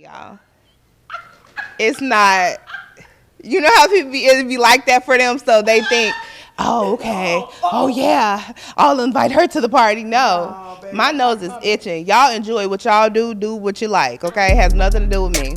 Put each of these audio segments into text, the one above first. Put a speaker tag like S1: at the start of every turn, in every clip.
S1: y'all. It's not. You know how people it be like that for them, so they think, oh, okay. Oh, yeah. I'll invite her to the party. No. My nose is itching. Y'all enjoy what y'all do. Do what you like, okay? It has nothing to do with me.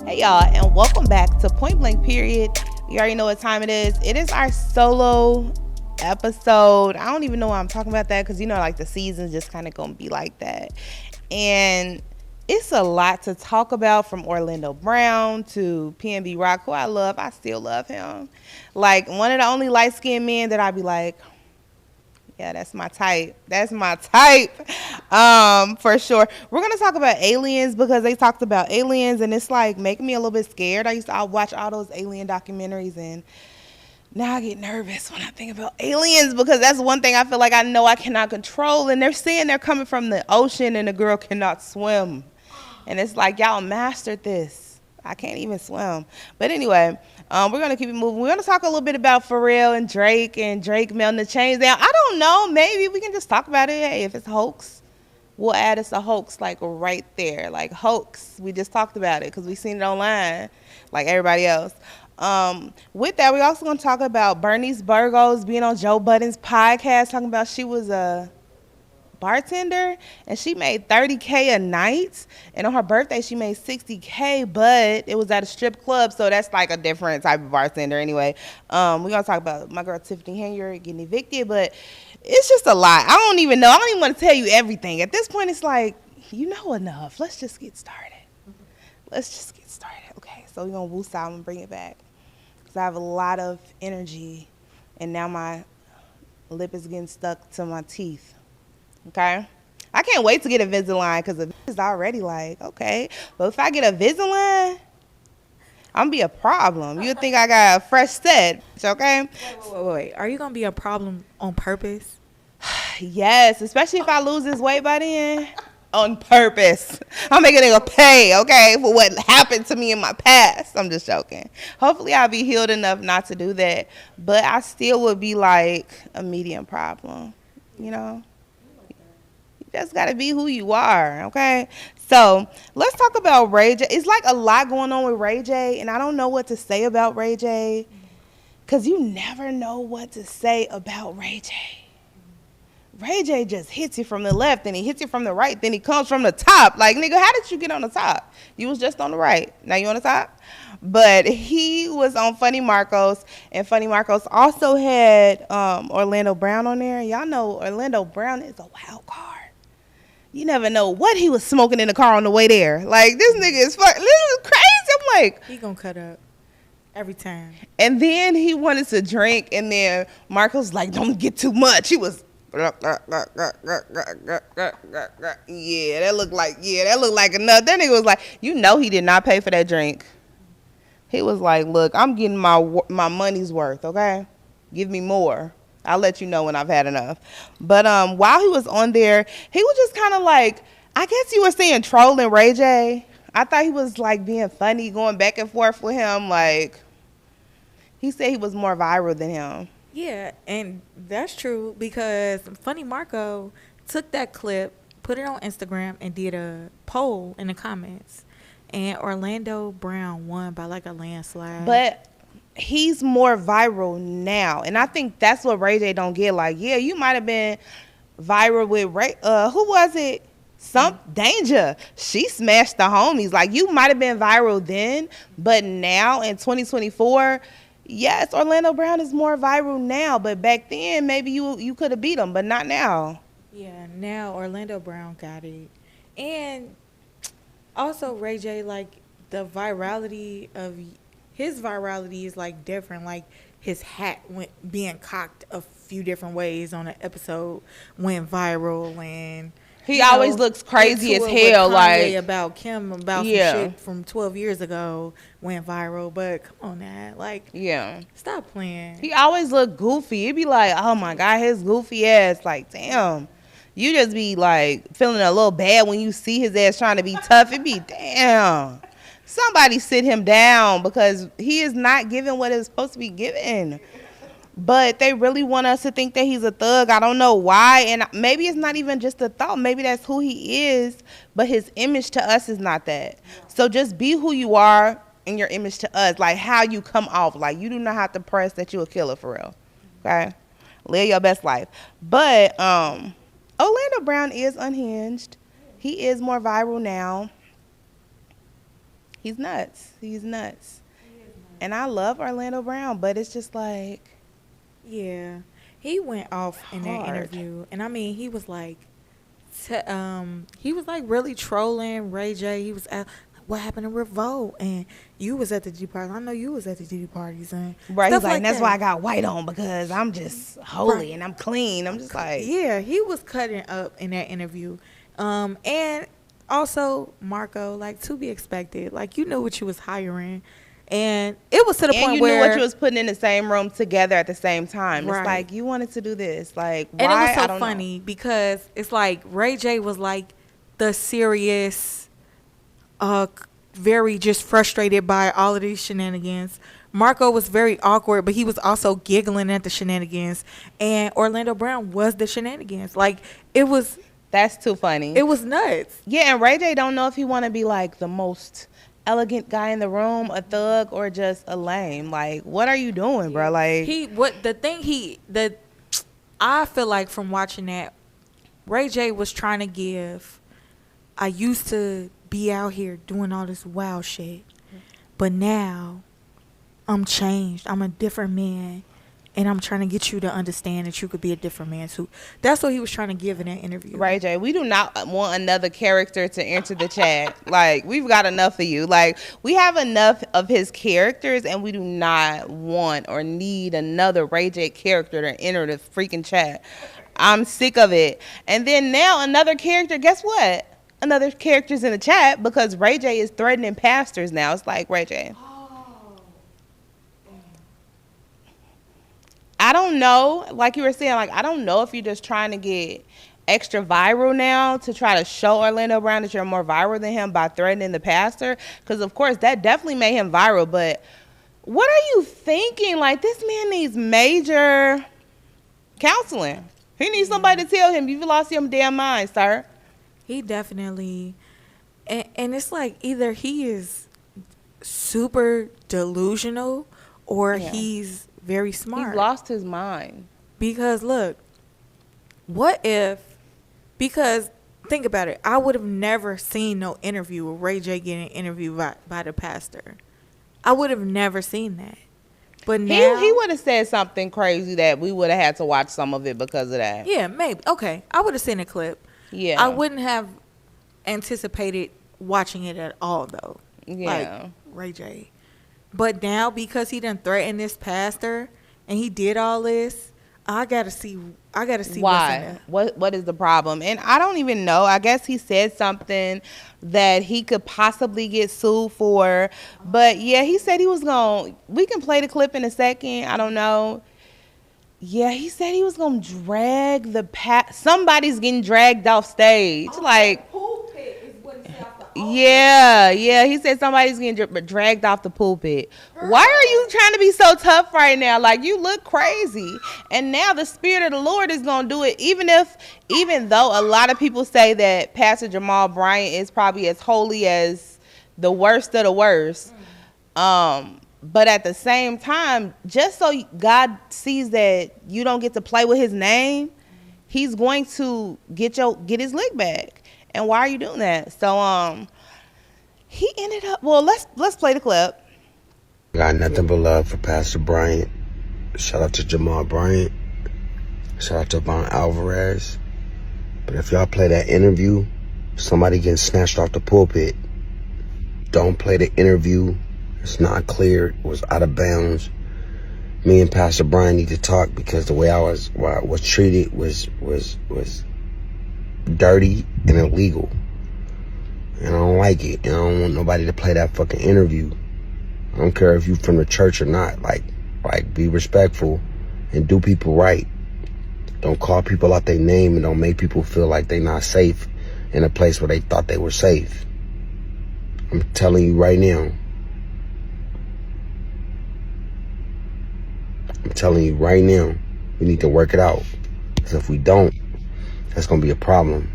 S1: Hey y'all, and welcome back to Point Blank Period. You already know what time it is. It is our solo episode. I don't even know why I'm talking about that because, you know, like the season's just kind of going to be like that. And it's a lot to talk about, from Orlando Brown to PnB Rock, who I love. I still love him. Like, one of the only light-skinned men that I'd be like, yeah, that's my type. That's my type, for sure. We're going to talk about aliens because they talked about aliens, and it's, like, making me a little bit scared. I watch all those alien documentaries, and now I get nervous when I think about aliens because that's one thing I feel like I know I cannot control, and they're saying they're coming from the ocean, and the girl cannot swim. And it's like, y'all mastered this. I can't even swim. But anyway, we're going to keep it moving. We're going to talk a little bit about Pharrell and Drake melting the chains down. I don't know. Maybe we can just talk about it. Hey, if it's hoax, we'll add us a hoax, like, right there. Like, hoax. We just talked about it because we seen it online like everybody else. With that, we're also going to talk about Bernice Burgos being on Joe Budden's podcast, talking about she was a bartender and she made $30K a night, and on her birthday she made $60K, but it was at a strip club, so that's like a different type of bartender anyway. We're gonna talk about my girl Tiffany Henyard getting evicted, but it's just a lot. I don't even want to tell you everything at this point. It's like, you know enough. Let's just get started. Okay, so we're gonna woo style and bring it back because I have a lot of energy and now my lip is getting stuck to my teeth. Okay, I can't wait to get a Invisalign because it's already like, okay, but if I get a Invisalign, I'm gonna be a problem. You'd think I got a fresh set, okay?
S2: Wait. Are you gonna be a problem on purpose?
S1: Yes, especially if I lose this weight by then. On purpose. I'm making a nigga pay, okay, for what happened to me in my past. I'm just joking. Hopefully I'll be healed enough not to do that, but I still would be like a medium problem, you know? Just gotta be who you are, okay? So let's talk about Ray J. It's like a lot going on with Ray J, and I don't know what to say about Ray J, because you never know what to say about Ray J. Ray J just hits you from the left, and he hits you from the right, then he comes from the top. Like, nigga, how did you get on the top? You was just on the right. Now you on the top? But he was on Funny Marcos, and Funny Marcos also had Orlando Brown on there. Y'all know Orlando Brown is a wild card. You never know what he was smoking in the car on the way there. Like, this nigga is fucking, this is crazy. I'm like,
S2: he gonna cut up every time.
S1: And then he wanted to drink, and then Marcos like, don't get too much. He was, yeah, that looked like enough. That nigga was like, you know, he did not pay for that drink. He was like, look, I'm getting my money's worth, okay? Give me more. I'll let you know when I've had enough. But while he was on there, he was just kind of like, I guess you were saying trolling Ray J. I thought he was like being funny, going back and forth with him. Like, he said he was more viral than him.
S2: Yeah, and that's true because Funny Marco took that clip, put it on Instagram, and did a poll in the comments. And Orlando Brown won by like a landslide.
S1: But he's more viral now, and I think that's what Ray J don't get. Like, yeah, you might have been viral with Ray. Who was it? Danger. She smashed the homies. Like, you might have been viral then, but now in 2024, yes, Orlando Brown is more viral now. But back then, maybe you could have beat him, but not now.
S2: Yeah, now Orlando Brown got it, and also Ray J, like, the virality of his virality is like different. Like, his hat being cocked a few different ways on an episode went viral, and
S1: he always looks crazy as hell.
S2: Like, about Kim, about some shit from 12 years ago went viral. But come on now, like,
S1: yeah,
S2: stop playing.
S1: He always look goofy. It'd be like, oh my god, his goofy ass. Like, damn, You just be like feeling a little bad when you see his ass trying to be tough. It be damn. Somebody sit him down because he is not giving what is supposed to be given. But they really want us to think that he's a thug. I don't know why. And maybe it's not even just a thought. Maybe that's who he is. But his image to us is not that. So just be who you are in your image to us. Like how you come off. Like you do not have to press that you a killer for real. Okay? Live your best life. But Orlando Brown is unhinged. He is more viral now. He's nuts. He's nuts. And I love Orlando Brown. But it's just like...
S2: Yeah, he went off in that interview, and I mean, he was like really trolling Ray J. He was like, what happened to Revolt? And you was at the G party. I know you was at the G parties and
S1: right. He's like, that's why I got white on because I'm just holy and I'm clean. I'm just like,
S2: yeah, he was cutting up in that interview, and also Marco, like to be expected. Like you knew what you was hiring. And it was to the point where...
S1: you knew what you was putting in the same room together at the same time. Right. It's like, you wanted to do this. Like, why?
S2: And it was so funny because it's like Ray J was like the serious, very just frustrated by all of these shenanigans. Marco was very awkward, but he was also giggling at the shenanigans. And Orlando Brown was the shenanigans. Like, it was...
S1: That's too funny.
S2: It was nuts.
S1: Yeah, and Ray J don't know if he want to be like the most... elegant guy in the room, a thug, or just a lame. Like, what are you doing, bro? Like
S2: I feel like from watching that, Ray J was trying to give, I used to be out here doing all this wild shit, but now I'm changed. I'm a different man. And I'm trying to get you to understand that you could be a different man too. That's what he was trying to give in that interview.
S1: Ray J, we do not want another character to enter the chat. Like, we've got enough of you. Like, we have enough of his characters, and we do not want or need another Ray J character to enter the freaking chat. I'm sick of it. And then now another character, guess what? Another character's in the chat because Ray J is threatening pastors now. It's like, Ray J. I don't know, like you were saying, like, I don't know if you're just trying to get extra viral now to try to show Orlando Brown that you're more viral than him by threatening the pastor. Because, of course, that definitely made him viral. But what are you thinking? Like, this man needs major counseling. He needs somebody to tell him, you've lost your damn mind, sir.
S2: He definitely, and it's like either he is super delusional or he's very smart.
S1: He's lost his mind.
S2: Because look, what if, because think about it, I would have never seen no interview with Ray J getting interviewed by the pastor. I would have never seen that. But now
S1: he would have said something crazy that we would have had to watch some of it because of that.
S2: Yeah, maybe. Okay. I would have seen a clip. Yeah. I wouldn't have anticipated watching it at all though. Yeah. Like Ray J. But now because he done threatened this pastor and he did all this, I gotta see
S1: why. What is the problem? And I don't even know. I guess he said something that he could possibly get sued for. But yeah, he said he was gonna. We can play the clip in a second. I don't know. Yeah, he said he was gonna drag somebody's getting dragged off stage. Like. Yeah, he said somebody's getting dragged off the pulpit. Why are you trying to be so tough right now? Like, you look crazy. And now the Spirit of the Lord is going to do it, even though a lot of people say that Pastor Jamal Bryant is probably as holy as the worst of the worst. But at the same time, just so God sees that you don't get to play with his name, he's going to get his lick back. And why are you doing that? So he ended up. Well, let's play the clip.
S3: Got nothing but love for Pastor Bryant. Shout out to Jamal Bryant. Shout out to Von Alvarez. But if y'all play that interview, somebody getting snatched off the pulpit. Don't play the interview. It's not clear. It was out of bounds. Me and Pastor Bryant need to talk because the way I was treated was dirty and illegal, and I don't like it, and I don't want nobody to play that fucking interview. I don't care if you from the church or not. Like be respectful and do people right. Don't call people out their name and don't make people feel like they're not safe in a place where they thought they were safe. I'm telling you right now. I'm telling you right now, we need to work it out. Because if we don't, that's going to be a problem.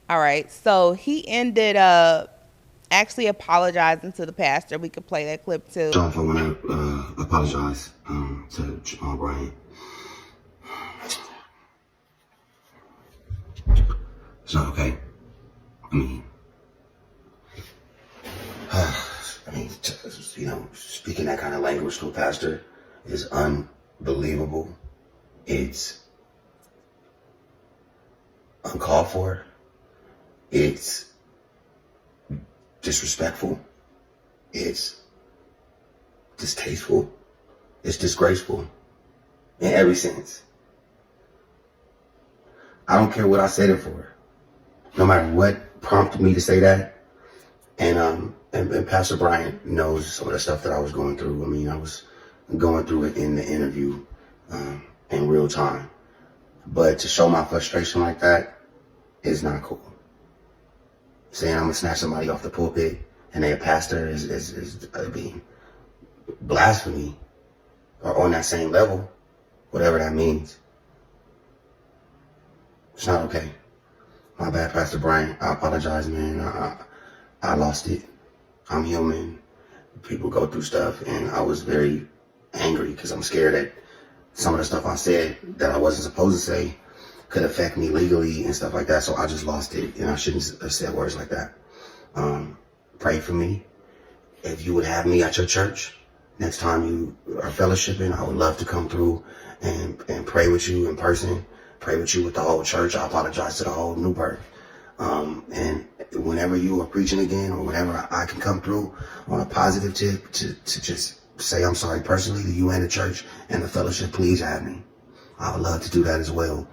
S1: All right, so he ended up actually apologizing to the pastor. We could play that clip too.
S3: I want to apologize to Jamal Bryant. It's not okay. I mean, speaking that kind of language to a pastor is unbelievable. It's uncalled for. It's disrespectful. It's distasteful. It's disgraceful in every sense. I don't care what I said it for. No matter what prompted me to say that. And Pastor Bryant knows some of the stuff that I was going through. I mean, I was going through it in the interview in real time. But to show my frustration like that is not cool. Saying I'm gonna snatch somebody off the pulpit and they a pastor is being blasphemy or on that same level, whatever that means. It's not okay. My bad, Pastor Bryant. I apologize, man. I lost it. I'm human. People go through stuff, and I was very angry because I'm scared that some of the stuff I said that I wasn't supposed to say could affect me legally and stuff like that. So I just lost it, and I shouldn't have said words like that. Pray for me. If you would have me at your church next time you are fellowshipping, I would love to come through and pray with you in person. Pray with you with the whole church. I apologize to the whole New Birth. And whenever you are preaching again, or whenever I can come through on a positive tip to just say I'm sorry personally to you and the church and the fellowship, please have me. I would love to do that as well.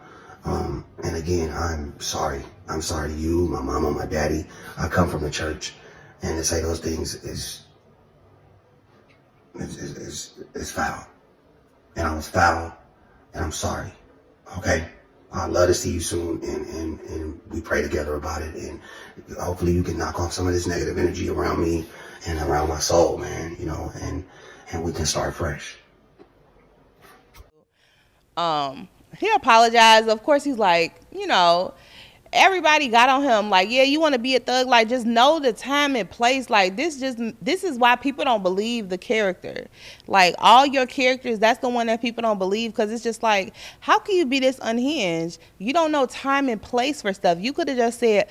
S3: And again, I'm sorry. I'm sorry to you, my mama, my daddy. I come from the church, and to say those things is foul. And I was foul, and I'm sorry. Okay? I'd love to see you soon, and we pray together about it, and hopefully you can knock off some of this negative energy around me and around my soul, man, and we can start fresh.
S1: He apologized. Of course, he's like, everybody got on him. Like, yeah, you want to be a thug. Like, just know the time and place. Like, this is why people don't believe the character. Like, all your characters, that's the one that people don't believe. Because it's just like, how can you be this unhinged? You don't know time and place for stuff. You could have just said,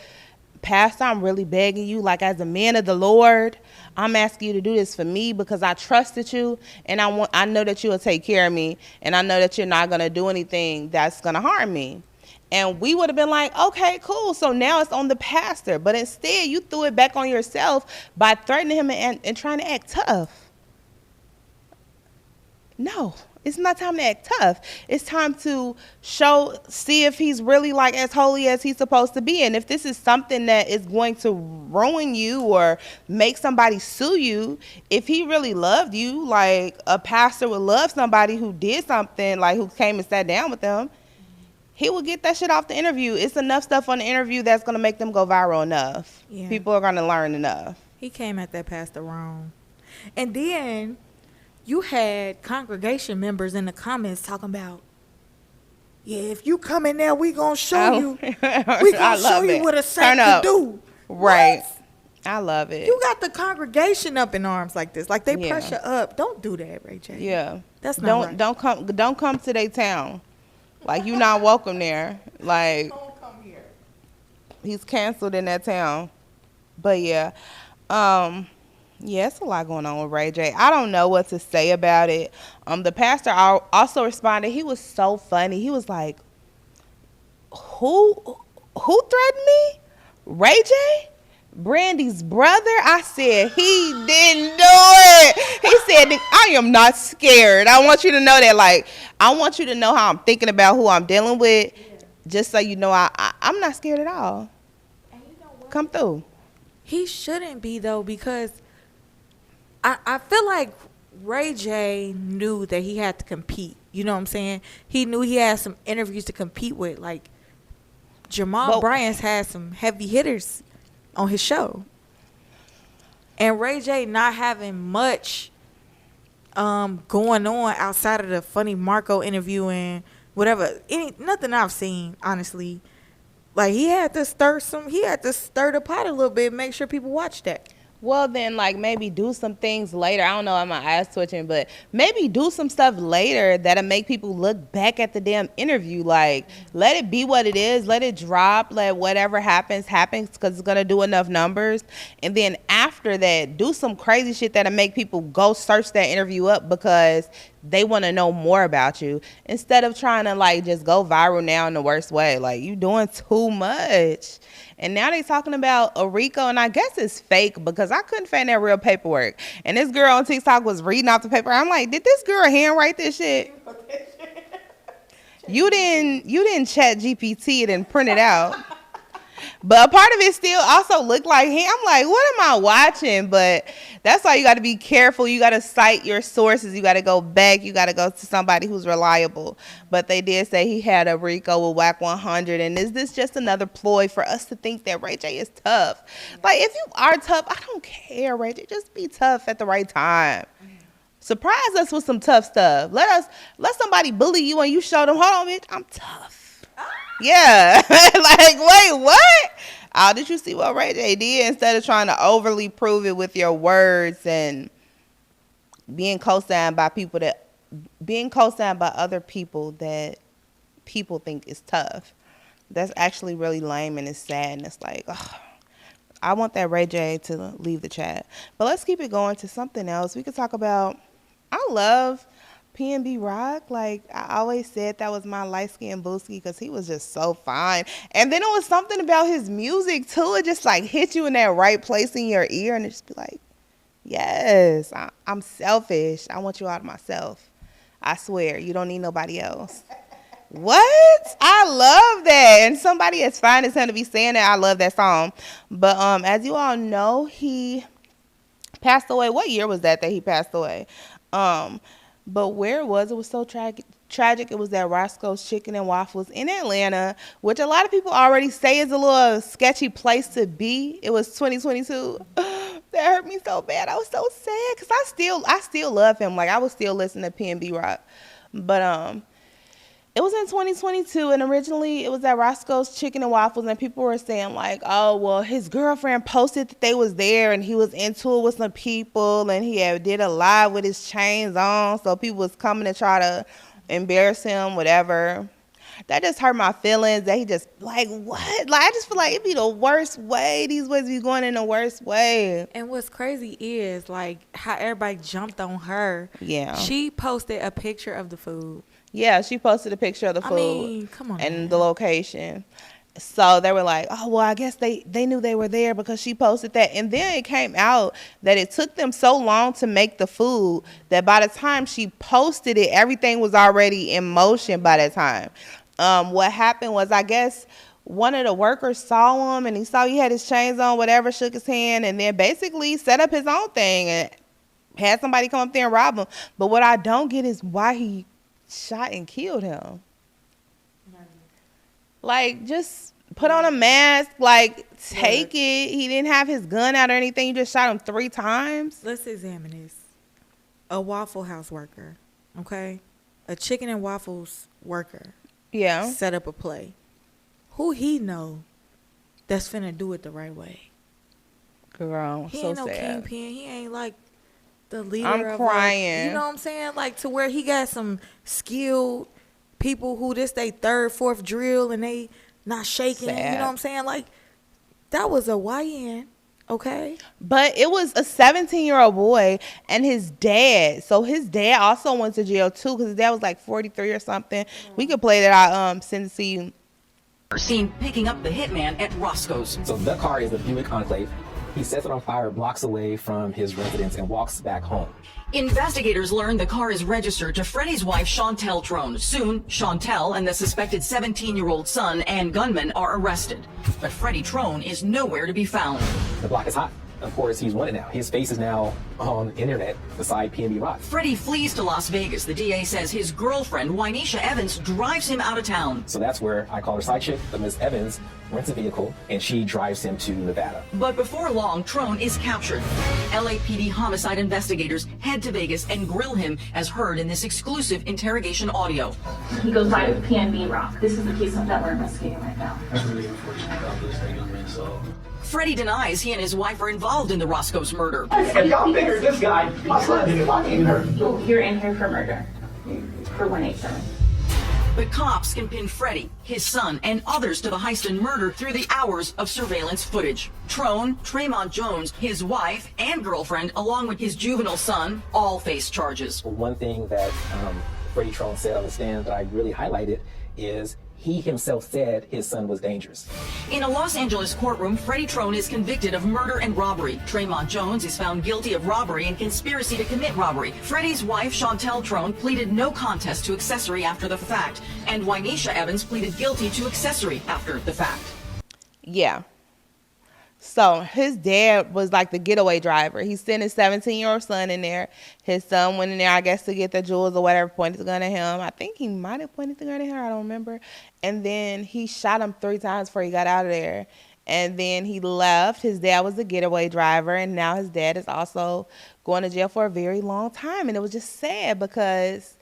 S1: Pastor, I'm really begging you, like, as a man of the Lord, I'm asking you to do this for me because I trusted you, and I know that you will take care of me, and I know that you're not going to do anything that's going to harm me. And we would have been like, okay, cool. So now it's on the pastor. But instead, you threw it back on yourself by threatening him and trying to act tough. No, it's not time to act tough. It's time to see if he's really like as holy as he's supposed to be. And if this is something that is going to ruin you or make somebody sue you, if he really loved you, like a pastor would love somebody who did something, like who came and sat down with them, he will get that shit off the interview. It's enough stuff on the interview that's going to make them go viral enough. Yeah. People are going to learn enough.
S2: He came at that pastor wrong. And then you had congregation members in the comments talking about, yeah, if you come in there, we going to show you. We going to show you what a saint can do.
S1: Right.
S2: What?
S1: I love it.
S2: You got the congregation up in arms like this. Like they pressure up. Don't do that, Ray J.
S1: Yeah.
S2: That's not right.
S1: Don't come to their town. Like, you're not welcome there. Like,
S2: don't come here.
S1: He's canceled in that town. But yeah, it's a lot going on with Ray J. I don't know what to say about it. The pastor also responded. He was so funny. He was like, who threatened me? Ray J? Brandy's brother? I said, he didn't do it. He said, I am not scared. I want you to know that. Like, I want you to know how I'm thinking about who I'm dealing with. Yeah. Just so you know, I'm not scared at all.
S2: And you know what?
S1: Come through.
S2: He shouldn't be, though, because I feel like Ray J knew that he had to compete You know what I'm saying? He knew he had some interviews to compete with. Like, Jamal Bryant's had some heavy hitters on his show. And Ray J not having much going on outside of the funny Marco interview and whatever. Nothing I've seen, honestly. Like, he had to stir the pot a little bit and make sure people watch that.
S1: Well, then, like, maybe do some things later. I don't know, my eyes twitching, but maybe do some stuff later that'll make people look back at the damn interview. Like, let it be what it is. Let it drop. Let whatever happens, because it's going to do enough numbers. And then after that, do some crazy shit that'll make people go search that interview up because they want to know more about you. Instead of trying to, like, just go viral now in the worst way. Like, you doing too much. And now they talking about a RICO, and I guess it's fake because I couldn't find that real paperwork. And this girl on TikTok was reading off the paper. I'm like, did this girl handwrite this shit? You didn't chat GPT it and print it out. But a part of it still also looked like him. I'm like, what am I watching? But that's why you got to be careful. You got to cite your sources. You got to go back. You got to go to somebody who's reliable. But they did say he had a RICO with WAC 100. And is this just another ploy for us to think that Ray J is tough? Like, if you are tough, I don't care, Ray J. Just be tough at the right time. Surprise us with some tough stuff. Let somebody bully you and you show them, hold on, bitch, I'm tough. Yeah. Like, wait, what? Oh, did you see what Ray J did? Instead of trying to overly prove it with your words and being co-signed by other people that people think is tough. That's actually really lame and it's sad. And it's like, ugh, I want that Ray J to leave the chat. But let's keep it going to something else. We could talk about, I love PnB Rock. Like, I always said that was my light-skinned booski because he was just so fine. And then it was something about his music, too. It just, like, hit you in that right place in your ear. And it just be like, yes, I'm selfish. I want you out of myself. I swear, you don't need nobody else. What? I love that. And somebody as fine as him to be saying that, I love that song. But as you all know, he passed away. What year was that he passed away? But where it was so tragic. It was at Roscoe's Chicken and Waffles in Atlanta, which a lot of people already say is a little sketchy place to be. It was 2022. That hurt me so bad. I was so sad because I still love him. Like, I was still listening to PnB Rock. But it was in 2022, and originally it was at Roscoe's Chicken and Waffles, and people were saying, like, oh, well, his girlfriend posted that they was there, and he was into it with some people, and he did a live with his chains on, so people was coming to try to embarrass him, whatever. That just hurt my feelings, that he just, like, what? Like, I just feel like it'd be the worst way. These ways be going in the worst way.
S2: And what's crazy is, like, how everybody jumped on her. Yeah. She posted a picture of the food.
S1: Yeah, she posted a picture of the food. I
S2: mean, come on,
S1: and
S2: man.
S1: The location. So they were like, oh, well, I guess they knew they were there because she posted that. And then it came out that it took them so long to make the food that by the time she posted it, everything was already in motion by that time. What happened was, I guess one of the workers saw him and he saw he had his chains on, whatever, shook his hand, and then basically set up his own thing and had somebody come up there and rob him. But what I don't get is why he shot and killed him. Like, just put on a mask, like, take it. He didn't have his gun out or anything. You just shot him 3 times.
S2: Let's examine this. A Waffle House worker, okay? A Chicken and Waffles worker.
S1: Yeah.
S2: Set up a play. Who he know that's finna do it the right way?
S1: Girl,
S2: he
S1: so
S2: ain't no
S1: sad.
S2: kingpin. He ain't like the leader
S1: I'm crying.
S2: You know what I'm saying? Like, to where he got some skilled people who this they 3rd, 4th drill and they not shaking.
S1: Sad.
S2: You know what I'm saying? Like, that was a YN, okay?
S1: But it was a 17-year-old boy and his dad. So his dad also went to jail too because his dad was like 43 or something. We could play that. I send it to you.
S4: Seen picking up the hitman at Roscoe's.
S5: So the car is the Buick Enclave. He sets it on fire blocks away from his residence and walks back home.
S4: Investigators learn the car is registered to Freddie's wife, Chantel Trone. Soon, Chantel and the suspected 17-year-old son and gunman are arrested. But Freddie Trone is nowhere to be found.
S5: The block is hot. of course, he's wanted now. His face is now on the internet beside PnB Rock.
S4: Freddie flees to Las Vegas. The DA says his girlfriend, Keyshia Evans, drives him out of town.
S5: So that's where I call her side chick, but Ms. Evans rents a vehicle and she drives him to Nevada.
S4: But before long, Trone is captured. LAPD homicide investigators head to Vegas and grill him as heard in this exclusive interrogation audio.
S6: He goes by with PnB Rock. This is the case that we're investigating right now.
S7: That's really unfortunate about this thing, I mean, so.
S4: Freddie denies he and his wife are involved in the Roscoe's murder.
S7: If y'all figure this guy, my son didn't want in her.
S6: You're in here for murder. For 187.
S4: But cops can pin Freddie, his son, and others to the heist and murder through the hours of surveillance footage. Trone, Tremont Jones, his wife and girlfriend, along with his juvenile son, all face charges.
S5: One thing that Freddie Trone said on the stand that I really highlighted is he himself said his son was dangerous.
S4: In a Los Angeles courtroom, Freddie Trone is convicted of murder and robbery. Tremont Jones is found guilty of robbery and conspiracy to commit robbery. Freddie's wife, Chantel Trone, pleaded no contest to accessory after the fact, and Keyshia Evans pleaded guilty to accessory after the fact.
S1: Yeah. So his dad was like the getaway driver. He sent his 17-year-old son in there. His son went in there, I guess, to get the jewels or whatever, pointed the gun at him. I think he might have pointed the gun at her. I don't remember. And then he shot him 3 times before he got out of there. And then he left. His dad was the getaway driver. And now his dad is also going to jail for a very long time. And it was just sad because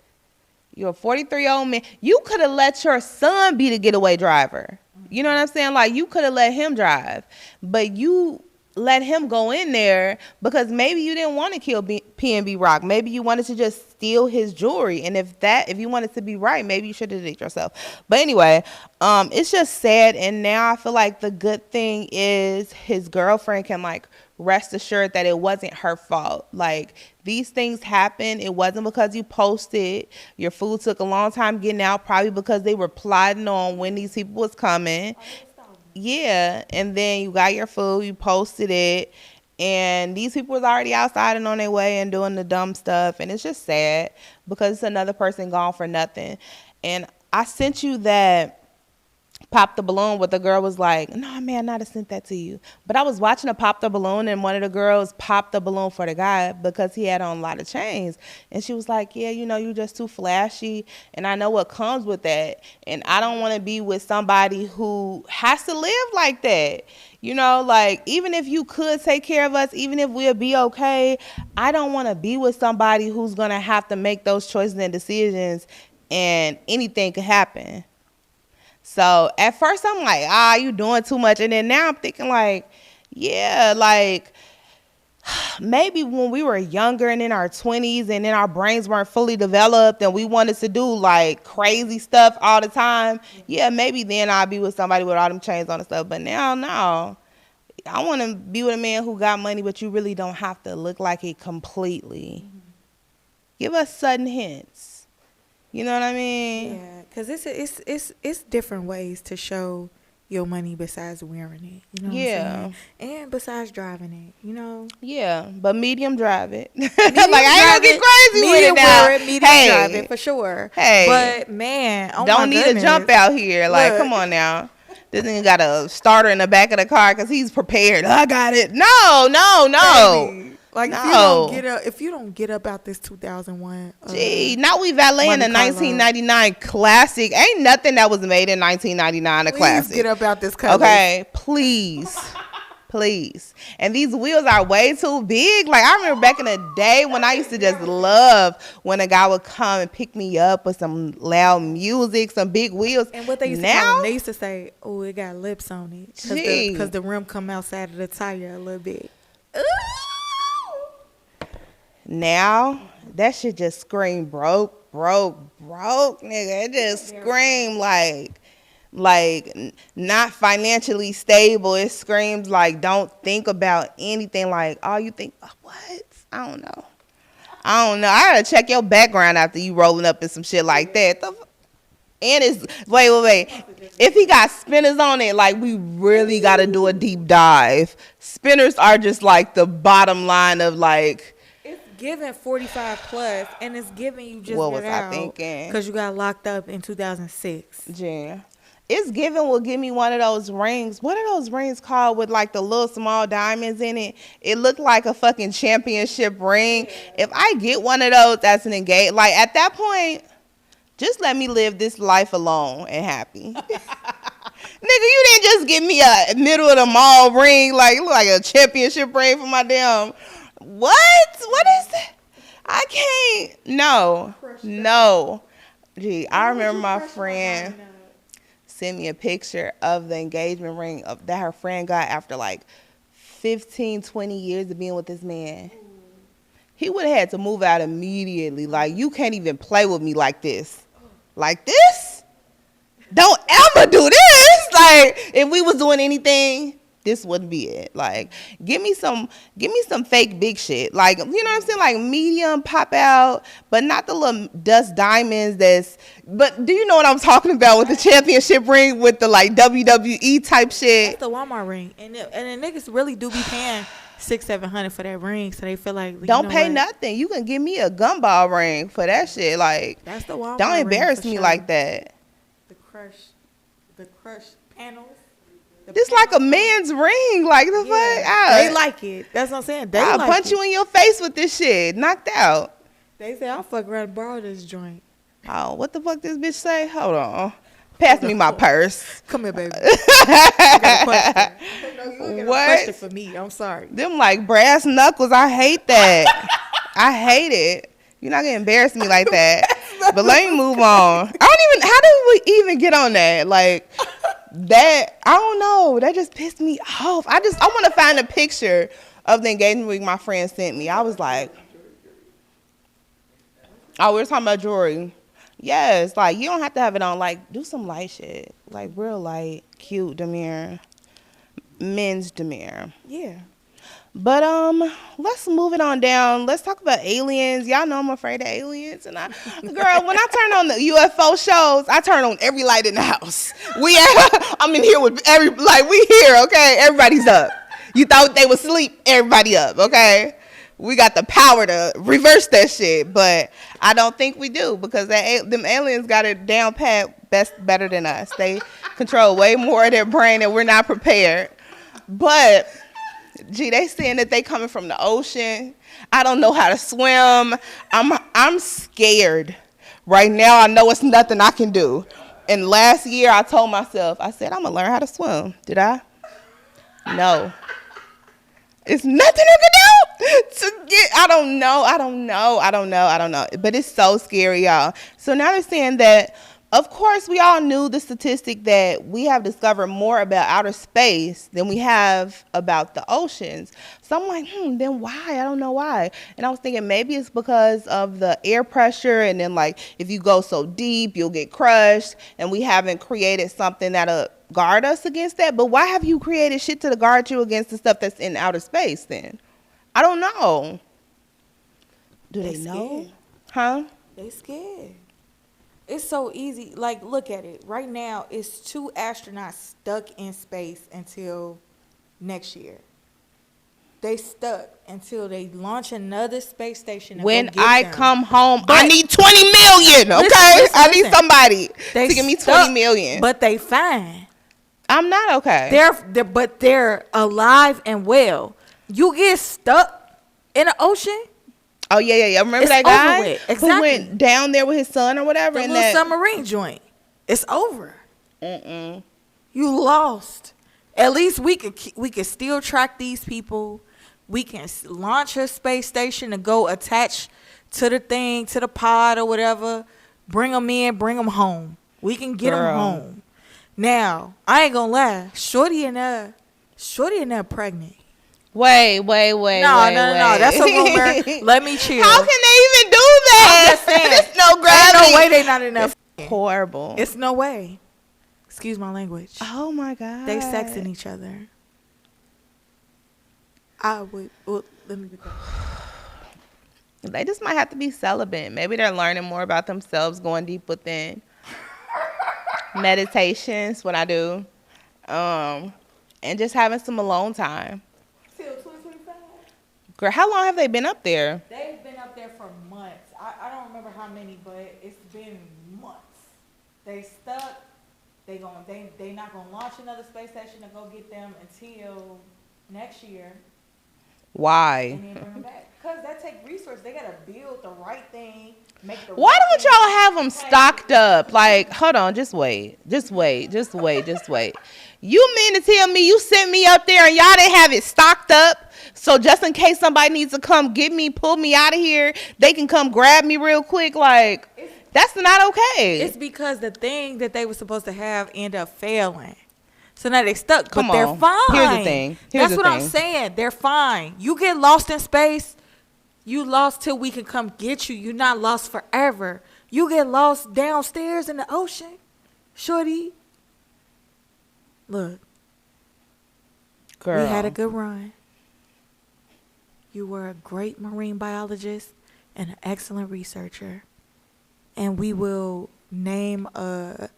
S1: you're a 43-year-old man. You could have let your son be the getaway driver. You know what I'm saying? Like, you could have let him drive, but you let him go in there because maybe you didn't want to kill PnB Rock. Maybe you wanted to just steal his jewelry. And if you wanted to be right, maybe you should have did it yourself. But anyway, it's just sad. And now I feel like the good thing is his girlfriend can like rest assured that it wasn't her fault. Like, these things happen. It wasn't because you posted. Your food took a long time getting out, probably because they were plotting on when these people was coming. Yeah, and then you got your food, you posted it, and these people was already outside and on their way and doing the dumb stuff, and it's just sad because it's another person gone for nothing. And I sent you that Pop the Balloon where the girl was like, no, man, I'd have sent that to you. But I was watching a Pop the Balloon, and one of the girls popped the balloon for the guy because he had on a lot of chains. And she was like, yeah, you know, you're just too flashy, and I know what comes with that. And I don't want to be with somebody who has to live like that. You know, like, even if you could take care of us, even if we'll be okay, I don't want to be with somebody who's going to have to make those choices and decisions, and anything could happen. So at first I'm like, you doing too much. And then now I'm thinking like, yeah, like maybe when we were younger and in our 20s and then our brains weren't fully developed and we wanted to do like crazy stuff all the time. Yeah, maybe then I'll be with somebody with all them chains on and stuff. But now, no. I want to be with a man who got money, but you really don't have to look like it completely. Mm-hmm. Give us sudden hints. You know what I mean?
S2: Yeah, because it's different ways to show your money besides wearing it. You know what I'm saying? And besides driving it, you know?
S1: Yeah, but medium drive it. Like, I ain't gonna get crazy with it now.
S2: Medium drive it, for sure.
S1: Hey.
S2: But, man, oh
S1: don't
S2: my
S1: need
S2: goodness.
S1: to jump out here. Like, come on now. This nigga got a starter in the back of the car because he's prepared. I got it. No.
S2: Baby. Like, if you don't get up out this 2001.
S1: Now we valeting a 1999 classic. Ain't nothing that was made in 1999 a classic.
S2: Please get up out this color.
S1: Okay, please. Please. And these wheels are way too big. Like, I remember back in the day when I used to just love when a guy would come and pick me up with some loud music, some big wheels.
S2: And what they used to call them, they used to say, oh, it got lips on it. Because the rim come outside of the tire a little bit. Ooh.
S1: Now, that shit just scream broke, nigga. It just scream like not financially stable. It screams like don't think about anything. Like, oh, you think, what? I don't know. I gotta check your background after you rolling up in some shit like that. And it's, wait. If he got spinners on it, like, we really gotta do a deep dive. Spinners are just like the bottom line of like,
S2: giving 45 plus, and it's giving you just
S1: what was I thinking?
S2: Because you got locked up in 2006.
S1: Yeah, It's given will give me one of those rings. What are those rings called with like the little small diamonds in it? It looked like a fucking championship ring. If I get one of those, that's an engagement. Like at that point, just let me live this life alone and happy. Nigga, you didn't just give me a middle of the mall ring, like look like a championship ring for my damn. What? What is that? I can't. No. Gee, I remember my friend sent me a picture of the engagement ring that her friend got after like 15, 20 years of being with this man. He would have had to move out immediately. Like, you can't even play with me like this. Like this? Don't ever do this. Like, if we was doing anything, this wouldn't be it. Like, give me some fake big shit. Like, you know what I'm saying? Like medium pop out, but not the little dust diamonds but do you know what I'm talking about with the championship ring with the like WWE type shit?
S2: That's the Walmart ring. And the niggas really do be paying $600-700 for that ring, so they feel like
S1: don't pay nothing. You can give me a gumball ring for that shit. Like,
S2: that's the Walmart
S1: don't embarrass
S2: ring
S1: me
S2: sure.
S1: like that.
S2: The crush panels.
S1: This like a man's ring. Like the fuck?
S2: They like it. That's what I'm saying.
S1: I'll punch you in your face with this shit. Knocked out.
S2: They say I'll fuck around and borrow this joint.
S1: Oh, what the fuck this bitch say? Hold on. Pass me my purse.
S2: Come here, baby. I got a question.
S1: What?
S2: Question for me. I'm sorry.
S1: Them like brass knuckles. I hate that. I hate it. You're not gonna embarrass me like that. But let me move on. How did we even get on that? Like that, I don't know. That just pissed me off. I want to find a picture of the engagement ring my friend sent me. I was like, oh, we were talking about jewelry. Yes, like you don't have to have it on. Like, do some light shit. Like real light, cute demure. Men's demure.
S2: Yeah.
S1: But let's move it on down. Let's talk about aliens. Y'all know I'm afraid of aliens, and girl, when I turn on the UFO shows, I turn on every light in the house. I'm in here with we here, okay? Everybody's up. You thought they would sleep? Everybody up, okay? We got the power to reverse that shit, but I don't think we do because them aliens got it down pat better than us. They control way more of their brain, and we're not prepared. But gee, they saying that they coming from the ocean. I don't know how to swim. I'm scared. Right now, I know it's nothing I can do. And last year, I told myself, I said, I'm going to learn how to swim. Did I? No. It's nothing I can do. I don't know. But it's so scary, y'all. So now they're saying that, of course, we all knew the statistic that we have discovered more about outer space than we have about the oceans. So I'm like, then why? I don't know why. And I was thinking maybe it's because of the air pressure. And then, like, if you go so deep, you'll get crushed. And we haven't created something that'll guard us against that. But why have you created shit to guard you against the stuff that's in outer space then? I don't know. Do they know? Huh?
S2: They scared. It's so easy. Like, look at it. Right now, it's 2 astronauts stuck in space until next year. They stuck until they launch another space station.
S1: When I come home, I need 20 million, okay?
S2: Listen,
S1: I need somebody to give me 20 million.
S2: But they fine.
S1: I'm not okay.
S2: But they're alive and well. You get stuck in the ocean.
S1: Oh, yeah. Remember
S2: It's
S1: that guy
S2: over with. Exactly.
S1: who went down there with his son or whatever?
S2: The
S1: and
S2: little
S1: that
S2: submarine joint. It's over. You lost. At least we could still track these people. We can launch a space station to go attach to the thing, to the pod or whatever. Bring them in, bring them home. We can get them home. Now, I ain't gonna lie. Shorty and her pregnant.
S1: Wait.
S2: No. That's a rumor. Let me chill.
S1: How can they even do that?
S2: I'm just saying.
S1: There's no gravity.
S2: Ain't no way they not enough.
S1: It's horrible.
S2: It's no way. Excuse my language.
S1: Oh my God.
S2: They sexing each other. I would. Well, let me be quiet.
S1: They just might have to be celibate. Maybe they're learning more about themselves, going deep within. Meditations, what I do. And just having some alone time.
S2: Till 2025.
S1: Girl, how long have they been up there?
S2: They've been up there for months. I don't remember how many, but it's been months. They stuck. they not gonna launch another space station to go get them until next year.
S1: Why?
S2: And then bring them back. Because that take resources. They gotta build the right thing.
S1: Why don't y'all have them stocked up? Like, hold on, just wait. You mean to tell me you sent me up there and y'all didn't have it stocked up? So just in case somebody needs to come get me, pull me out of here, they can come grab me real quick? Like, that's not okay.
S2: It's because the thing that they were supposed to have ended up failing. So now they stuck, but
S1: Come
S2: they're
S1: on.
S2: fine.
S1: Here's the thing.
S2: That's what I'm saying. They're fine. You get lost in space, you lost till we can come get you. You're not lost forever. You get lost downstairs in the ocean, shorty. Look,
S1: Girl.
S2: we had a good run. You were a great marine biologist and an excellent researcher. And we will name a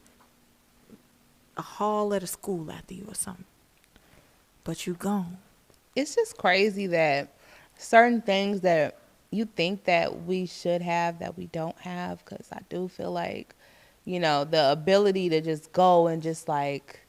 S2: hall at a school after you or something. But you gone.
S1: It's just crazy that certain things that you think that we should have that we don't have, because I do feel like, you know, the ability to just go and just like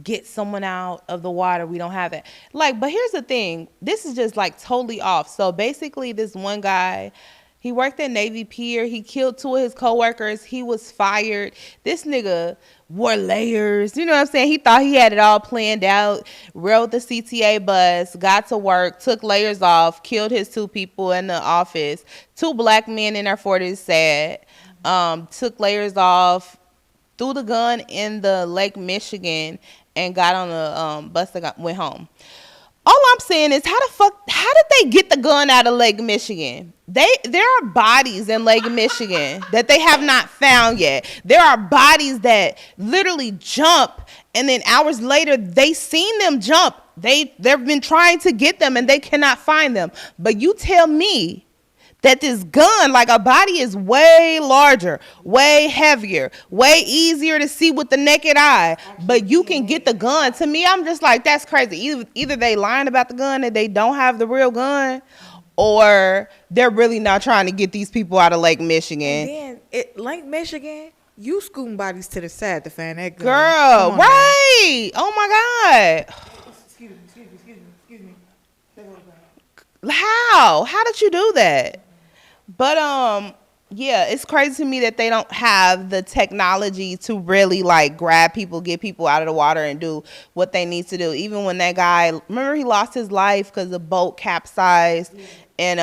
S1: get someone out of the water, we don't have it. Like, but here's the thing. This is just like totally off. So basically this one guy, he worked at Navy Pier. He killed 2 of his coworkers. He was fired. This nigga wore layers. You know what I'm saying? He thought he had it all planned out. Rode the CTA bus, got to work, took layers off, killed his 2 people in the office. 2 black men in their 40s sad. Took layers off, threw the gun in the Lake Michigan, and got on the bus that went home. All I'm saying is, how did they get the gun out of Lake Michigan? There are bodies in Lake Michigan that they have not found yet. There are bodies that literally jump, and then hours later they seen them jump. They've been trying to get them and they cannot find them. But you tell me that this gun, like a body, is way larger, way heavier, way easier to see with the naked eye, but you can get the gun. To me, I'm just like, that's crazy. Either they lying about the gun and they don't have the real gun, or they're really not trying to get these people out of Lake Michigan.
S2: And then, Lake Michigan, you scooting bodies to the side to find that gun.
S1: Girl, right. Now. Oh, my God.
S2: Excuse me.
S1: How did you do that? But yeah, it's crazy to me that they don't have the technology to really like grab people, get people out of the water, and do what they need to do. Even when that guy, remember, he lost his life because the boat capsized, and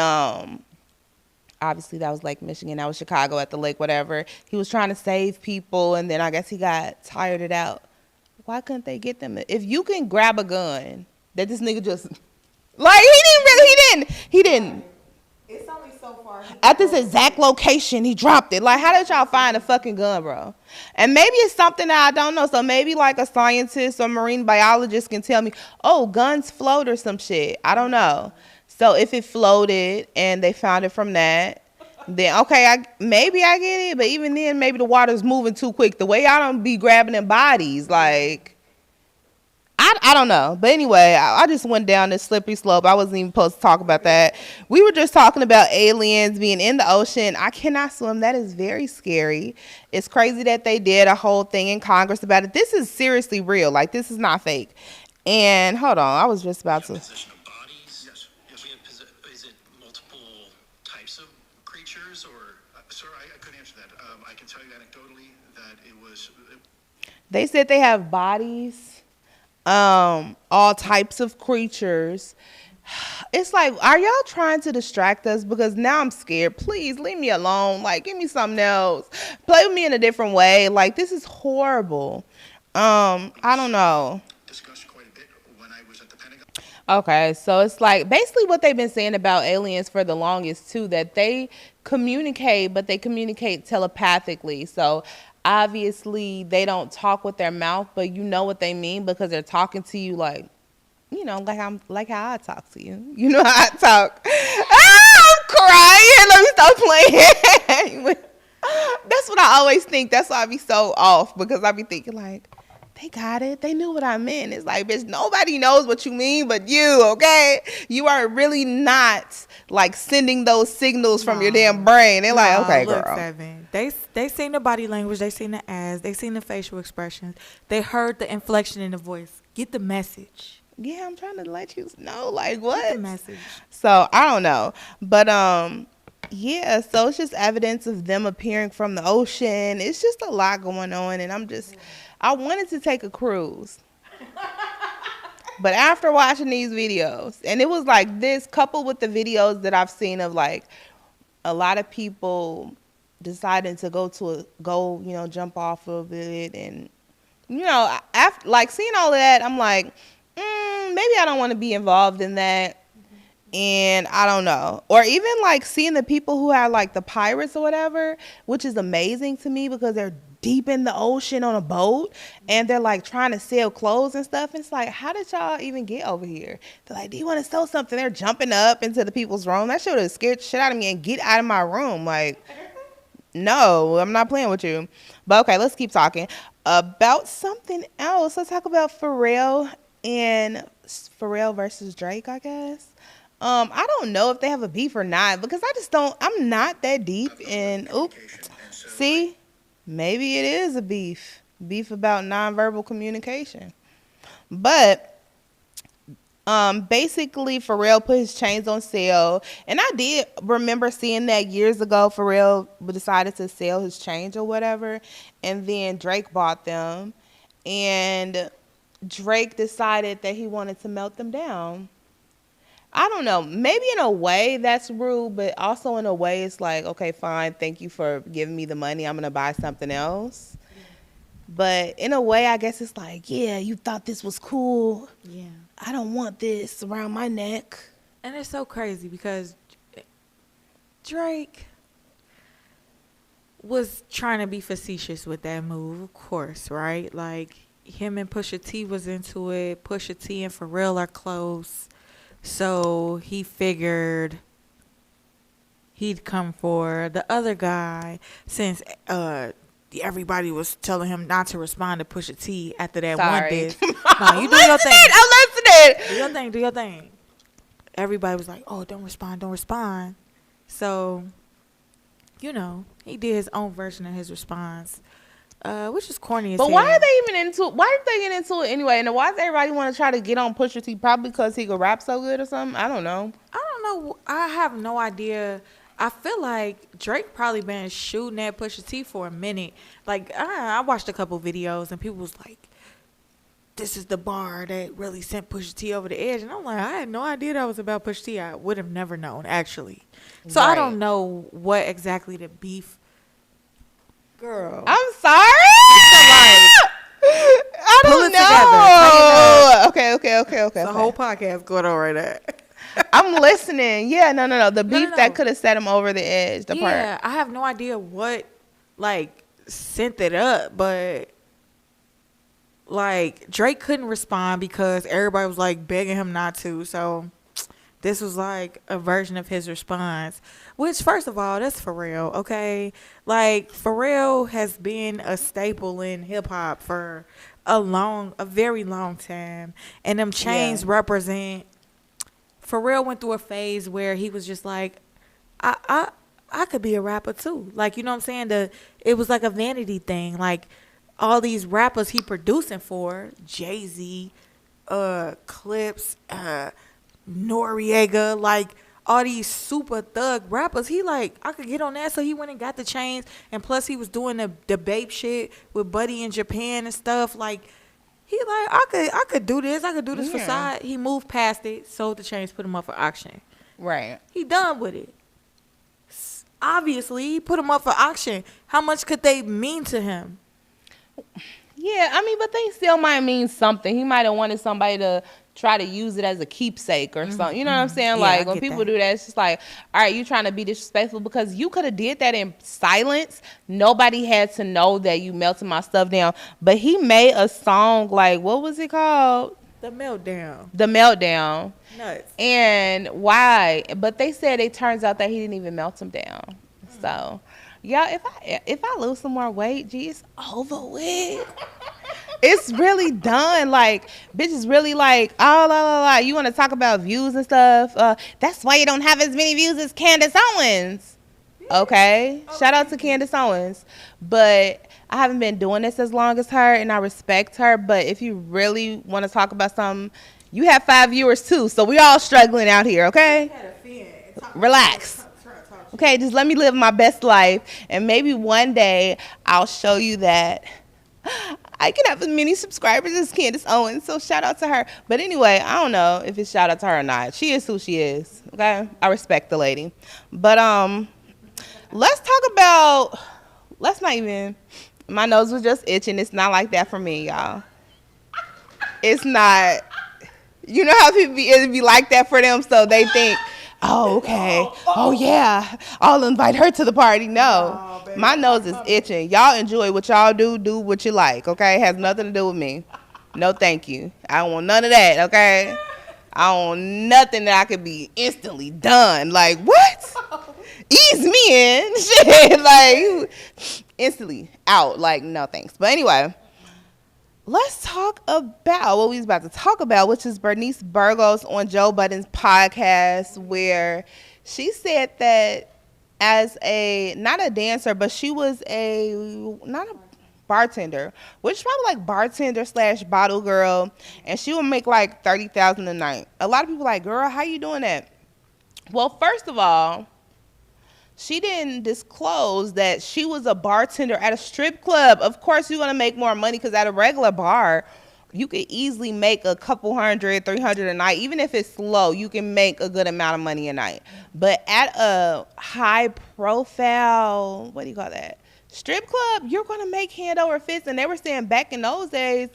S1: obviously that was Lake Michigan, that was Chicago at the lake, whatever. He was trying to save people, and then I guess he got tired out. Why couldn't they get them? If you can grab a gun that this nigga just like he didn't.
S2: It's only so far.
S1: At this exact location, he dropped it. Like, how did y'all find a fucking gun, bro? And maybe it's something that I don't know. So maybe like a scientist or marine biologist can tell me, oh, guns float or some shit. I don't know. So if it floated and they found it from that, then okay, maybe I get it. But even then, maybe the water's moving too quick. The way y'all don't be grabbing them bodies, like, I don't know. But anyway, I just went down this slippery slope. I wasn't even supposed to talk about that. We were just talking about aliens being in the ocean. I cannot swim. That is very scary. It's crazy that they did a whole thing in Congress about it. This is seriously real. Like, this is not fake. And hold on, I was just about to.
S8: Position of bodies? Yes. Is it multiple types of creatures? Or, sir, I couldn't answer that. I can tell you anecdotally that it was.
S1: They said they have bodies. All types of creatures. It's like, are y'all trying to distract us? Because now I'm scared. Please leave me alone. Like, give me something else. Play with me in a different way. Like, this is horrible. I don't know.
S8: Discussed quite a bit when I was at the Pentagon.
S1: Okay, so it's like basically what they've been saying about aliens for the longest too, that they communicate, but they communicate telepathically. So obviously they don't talk with their mouth, but you know what they mean because they're talking to you like, you know, like how I talk to you. You know how I talk. I'm crying. Let me stop playing. That's what I always think. That's why I be so off, because I be thinking like, they got it. They knew what I meant. It's like, bitch, nobody knows what you mean but you, okay? You are really not like sending those signals from your damn brain. They're like, okay,
S2: look,
S1: girl.
S2: Seven. They seen the body language, they seen the ass, they seen the facial expressions, they heard the inflection in the voice. Get the message.
S1: Yeah, I'm trying to let you know, like, what?
S2: Get the message.
S1: So I don't know, but yeah. So it's just evidence of them appearing from the ocean. It's just a lot going on, and I wanted to take a cruise. But after watching these videos, and it was like this coupled with the videos that I've seen of like a lot of people deciding to go, jump off of it. And, after like seeing all of that, I'm like, maybe I don't want to be involved in that. And I don't know. Or even like seeing the people who have like the pirates or whatever, which is amazing to me because they're deep in the ocean on a boat and they're like trying to sell clothes and stuff. And it's like, how did y'all even get over here? They're like, do you want to sell something? They're jumping up into the people's room. That shit would have scared the shit out of me and get out of my room. Like, no, I'm not playing with you. But okay, let's keep talking about something else. Let's talk about Pharrell versus Drake, I guess. I don't know if they have a beef or not because I'm not that deep in, see? Maybe it is a beef about nonverbal communication. But basically, Pharrell put his chains on sale. And I did remember seeing that years ago. Pharrell decided to sell his chains or whatever. And then Drake bought them. And Drake decided that he wanted to melt them down. I don't know. Maybe in a way that's rude, but also in a way it's like, okay, fine. Thank you for giving me the money. I'm going to buy something else. But in a way, I guess it's like, yeah, you thought this was cool.
S2: Yeah.
S1: I don't want this around my neck.
S2: And it's so crazy because Drake was trying to be facetious with that move, of course, right? Like, him and Pusha T was into it. Pusha T and Pharrell are close. So he figured he'd come for the other guy since everybody was telling him not to respond to Pusha T after that one diss. No, you do your thing.
S1: I'm listening.
S2: Do your thing. Everybody was like, oh, don't respond. So, he did his own version of his response. Which is corny as hell.
S1: But why are they even into? Why did they get into it anyway? And why does everybody want to try to get on Pusha T? Probably because he could rap so good or something. I don't know.
S2: I have no idea. I feel like Drake probably been shooting at Pusha T for a minute. Like I watched a couple videos and people was like, "This is the bar that really sent Pusha T over the edge," and I'm like, I had no idea that was about Pusha T. I would have never known actually. So right. I don't know what exactly the beef. Girl,
S1: I'm sorry. I don't know. Okay.
S2: The whole podcast going on right now.
S1: I'm listening. Yeah, no. The beef that could have set him over the edge.
S2: I have no idea what sent it up, but Drake couldn't respond because everybody was begging him not to. So this was a version of his response, which first of all, that's Pharrell, okay? Pharrell has been a staple in hip hop for a very long time. And them chains represent, Pharrell went through a phase where he was just like, I could be a rapper too. You know what I'm saying? It was like a vanity thing. All these rappers he producing for, Jay-Z, Clips, Noriega, all these super thug rappers, he I could get on that. So he went and got the chains, and plus he was doing the babe shit with Buddy in Japan and stuff. He I could do this. I could do this for side. He moved past it, sold the chains, put them up for auction.
S1: Right.
S2: He done with it. Obviously, he put them up for auction. How much could they mean to him?
S1: Yeah, I mean, but they still might mean something. He might have wanted somebody to try to use it as a keepsake or something. You know what I'm saying?
S2: Yeah,
S1: when people do that, it's just all right, you trying to be disrespectful because you could have did that in silence. Nobody had to know that you melted my stuff down. But he made a song what was it called?
S2: The Meltdown.
S1: Nuts. And why? But they said it turns out that he didn't even melt them down. So, y'all, if I lose some more weight, it's over with. It's really done. Bitches really you want to talk about views and stuff. That's why you don't have as many views as Candace Owens.
S2: Yeah,
S1: Okay? Shout out to Candace Owens. But I haven't been doing this as long as her, and I respect her. But if you really want to talk about something, you have 5 viewers too. So we all struggling out here, okay? Relax. Okay, just let me live my best life. And maybe one day I'll show you that I can have as many subscribers as Candace Owens. So shout out to her. But anyway, I don't know if it's shout out to her or not. She is who she is. Okay? I respect the lady. But let's not even, my nose was just itching. It's not like that for me, y'all. It's not. You know how people it'd be like that for them, so they think, oh, okay. Oh, yeah. I'll invite her to the party. No. My nose is itching. Y'all enjoy what y'all do. Do what you like, okay? It has nothing to do with me. No, thank you. I don't want none of that, okay? I don't want nothing that I could be instantly done. Like, what? Ease me in. Shit. Like, instantly out. Like, no, thanks. But anyway. Let's talk about what we was about to talk about, which is Bernice Burgos on Joe Budden's podcast, where she said that as not a dancer, but she was not a bartender, which is probably like bartender / bottle girl, and she would make like $30,000 a night. A lot of people like, girl, how you doing that? Well, first of all, she didn't disclose that she was a bartender at a strip club. Of course, you're going to make more money because at a regular bar, you could easily make a couple $100, $300 a night. Even if it's low, you can make a good amount of money a night. But at a high profile, what do you call that? Strip club, you're going to make hand over fist. And they were saying back in those days,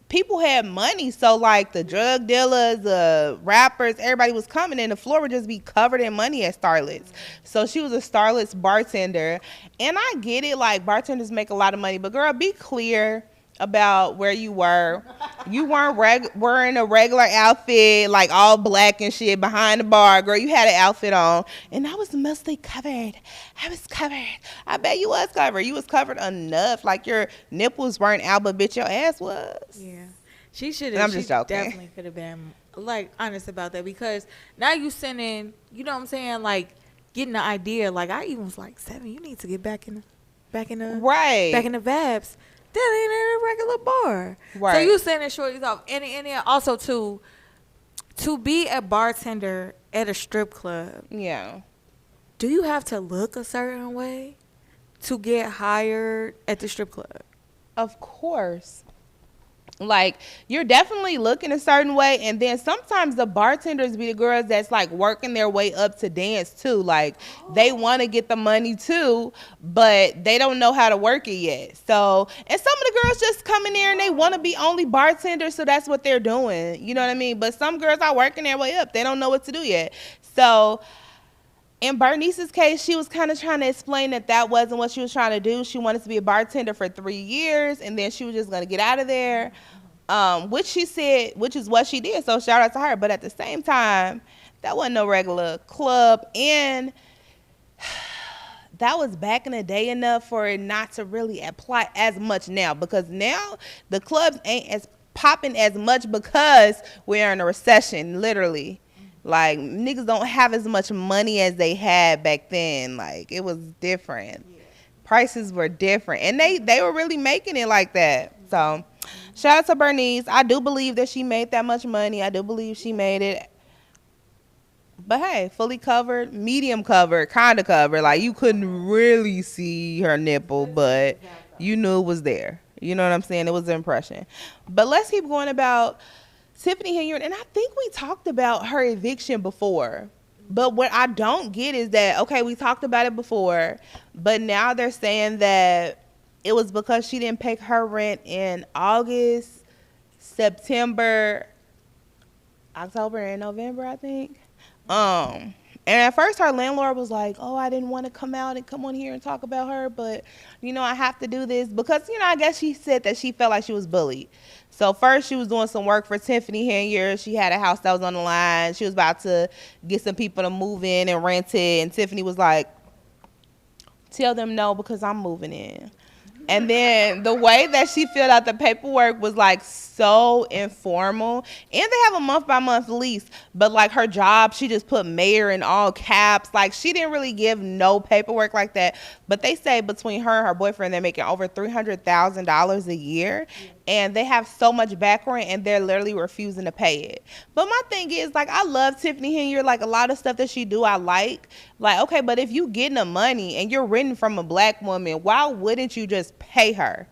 S1: people had money, so like the drug dealers, the rappers, everybody was coming, and the floor would just be covered in money at Starlet's. So she was a Starlet's bartender, and I get it, like bartenders make a lot of money, but girl, be clear about where you were. You weren't wearing a regular outfit, like all black and shit behind the bar. Girl, you had an outfit on, and I was mostly covered. I was covered. I bet you was covered. You was covered enough, like your nipples weren't out, but bitch, your ass was.
S2: Yeah, she should have.
S1: I'm just joking.
S2: Definitely could have been like honest about that, because now you sending, you know what I'm saying, like getting the idea. Like I even was like, 7, you need to get back in the vabs. That ain't a regular bar. Right. So you sending shorties off. And then also to be a bartender at a strip club.
S1: Yeah.
S2: Do you have to look a certain way to get hired at the strip club?
S1: Of course. Like, you're definitely looking a certain way, and then sometimes the bartenders be the girls that's like working their way up to dance too. Like, they want to get the money too, but they don't know how to work it yet. So, and some of the girls just come in there and they want to be only bartenders, so that's what they're doing. You know what I mean? But some girls are working their way up. They don't know what to do yet. So, in Bernice's case, she was kind of trying to explain that wasn't what she was trying to do. She wanted to be a bartender for 3 years, and then she was just going to get out of there, which she said, which is what she did. So shout out to her. But at the same time, that wasn't no regular club, and that was back in the day enough for it not to really apply as much now, because now the clubs ain't as popping as much because we're in a recession, literally. Like, niggas don't have as much money as they had back then. Like, it was different. Yeah. Prices were different. And they were really making it like that. So, shout out to Bernice. I do believe that she made that much money. I do believe she made it. But, hey, fully covered, medium covered, kind of covered. Like, you couldn't really see her nipple, but you knew it was there. You know what I'm saying? It was an impression. But let's keep going about Tiffany Henyard, and I think we talked about her eviction before. But what I don't get is that, okay, we talked about it before, but now they're saying that it was because she didn't pay her rent in August, September, October, and November, I think. And at first her landlord was like, oh, I didn't want to come out and come on here and talk about her, but, you know, I have to do this because, you know, I guess she said that she felt like she was bullied. So first she was doing some work for Tiffany Henyard. She had a house that was on the line. She was about to get some people to move in and rent it. And Tiffany was like, tell them no because I'm moving in. And then the way that she filled out the paperwork was like so informal. And they have a month by month lease. But like her job, she just put mayor in all caps. Like she didn't really give no paperwork like that. But they say between her and her boyfriend, they're making over $300,000 a year. And they have so much back rent and they're literally refusing to pay it. But my thing is, like, I love Tiffany Henyard. Like, a lot of stuff that she do, I like. Like, okay, but if you getting the money and you're renting from a black woman, why wouldn't you just pay her?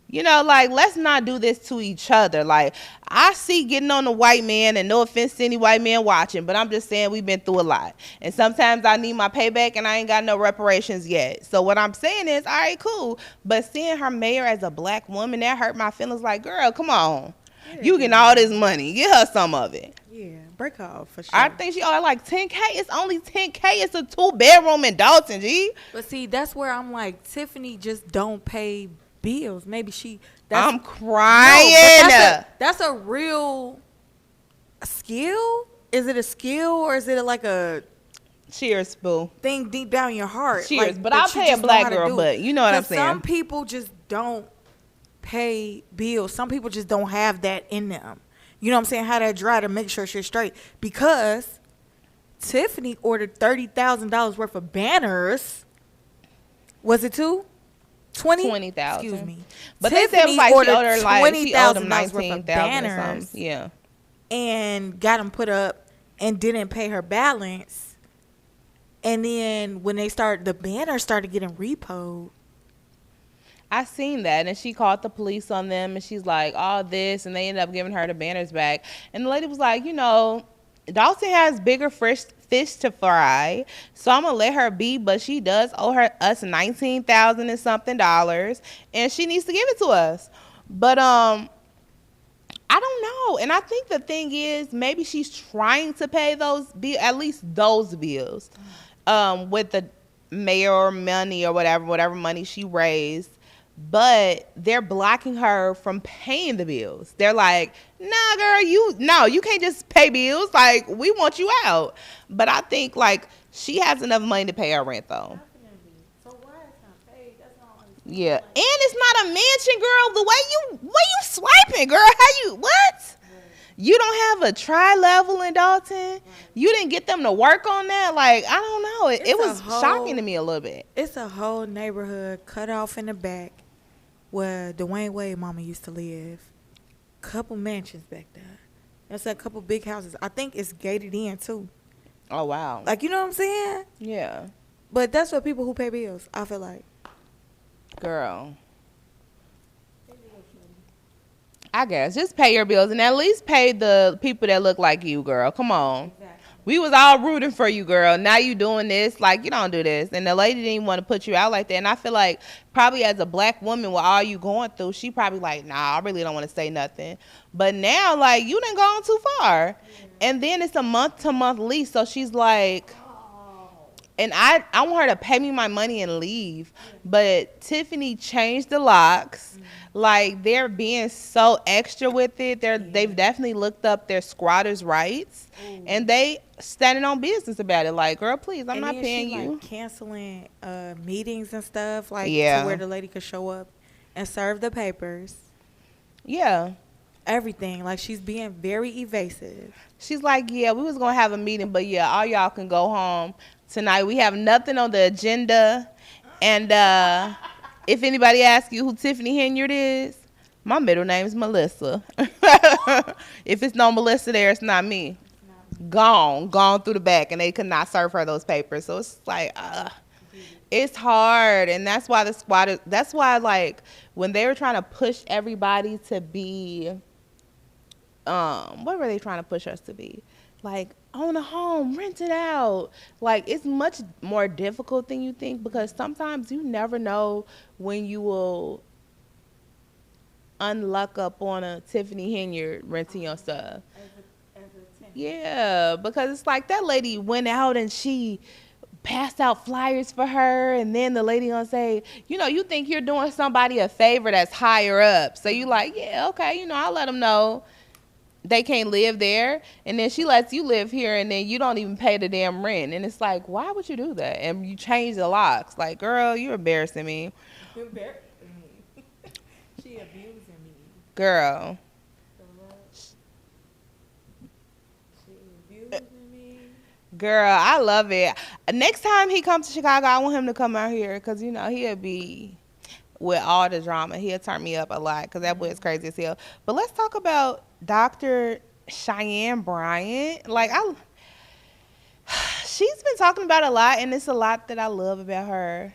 S1: You know, like, let's not do this to each other. Like, I see getting on the white man, and no offense to any white man watching, but I'm just saying we've been through a lot. And sometimes I need my payback, and I ain't got no reparations yet. So what I'm saying is, all right, cool. But seeing her mayor as a black woman, that hurt my feelings. Like, girl, come on. You getting all this money. Get her some of it.
S2: Yeah, break her off for sure.
S1: I think she owed like $10K. It's only $10K. It's a 2-bedroom in Dalton, G.
S2: But see, that's where I'm like, Tiffany just don't pay bills. Maybe she.
S1: I'm crying.
S2: No, that's a real skill. Is it a skill or is it like a
S1: cheers, boo
S2: thing deep down in your heart?
S1: Cheers,
S2: like,
S1: but I'll pay a black girl. But you know what I'm saying.
S2: Some people just don't pay bills. Some people just don't have that in them. You know what I'm saying? How that dry to make sure shit's straight. Because Tiffany ordered $30,000 worth of banners. Was it two?
S1: 20,000.
S2: Excuse me.
S1: But
S2: Tiffany
S1: they said it was like she
S2: ordered
S1: owed her like she owed them
S2: $20,000 worth of banners.
S1: Yeah.
S2: And got them put up and didn't pay her balance. And then when the banners started getting repoed.
S1: I seen that, and she called the police on them, and she's like, all this, and they ended up giving her the banners back. And the lady was like, you know, Dalton has bigger fish to fry, so I'm gonna let her be, but she does owe us $19,000 and something, and she needs to give it to us. But I don't know, and I think the thing is maybe she's trying to pay those at least those bills, with the mayor money or whatever money she raised. But they're blocking her from paying the bills. They're like, nah, girl, you can't just pay bills. Like, we want you out. But I think, like, she has enough money to pay her rent, though.
S2: So why is not paid? That's not
S1: yeah. And it's not a mansion, girl. The way you swiping, girl. What? You don't have a tri-level in Dalton? You didn't get them to work on that? Like, I don't know. It was shocking to me a little bit.
S2: It's a whole neighborhood cut off in the back where Dwayne Wade mama used to live. Couple mansions back there. There's a couple big houses. I think it's gated in, too.
S1: Oh, wow.
S2: Like, you know what I'm saying?
S1: Yeah.
S2: But that's for people who pay bills, I feel like.
S1: Girl. I guess. Just pay your bills and at least pay the people that look like you, girl. Come on. Exactly. We was all rooting for you, girl. Now you doing this. Like, you don't do this. And the lady didn't even want to put you out like that. And I feel like probably as a black woman with all you going through, she probably like, nah, I really don't want to say nothing. But now, like, you done gone too far. Yeah. And then it's a month-to-month lease. So she's like... And I want her to pay me my money and leave. But Tiffany changed the locks. Like, they're being so extra with it. They've definitely looked up their squatters' rights. And they standing on business about it. Like, girl, please, I'm not paying you.
S2: Like, canceling meetings and stuff. Like, to where the lady could show up and serve the papers.
S1: Yeah.
S2: Everything. Like, she's being very evasive.
S1: She's like, yeah, we was going to have a meeting. But, yeah, all y'all can go home. Tonight we have nothing on the agenda, and if anybody asks you who Tiffany Henyard is, my middle name is Melissa. If it's no Melissa there, it's not me. Gone through the back, and they could not serve her those papers. So it's like, it's hard, and that's why that's why, like, when they were trying to push everybody to be, what were they trying to push us to be? Like, own a home, rent it out. Like, it's much more difficult than you think, because sometimes you never know when you will unluck up on a Tiffany Henyard renting your stuff. Yeah, because it's like that lady went out and she passed out flyers for her, and then the lady gonna say, you know, you think you're doing somebody a favor that's higher up. So you like, yeah, okay, you know, I'll let them know they can't live there, and then she lets you live here, and then you don't even pay the damn rent. And it's like, why would you do that? And you change the locks. Like, girl, you're embarrassing me. Girl. Girl, I love it. Next time he comes to Chicago, I want him to come out here because, you know, he'll be with all the drama. He'll turn me up a lot because that boy is crazy as hell. But let's talk about Dr. Cheyenne Bryant. Like, she's been talking about a lot, and it's a lot that I love about her.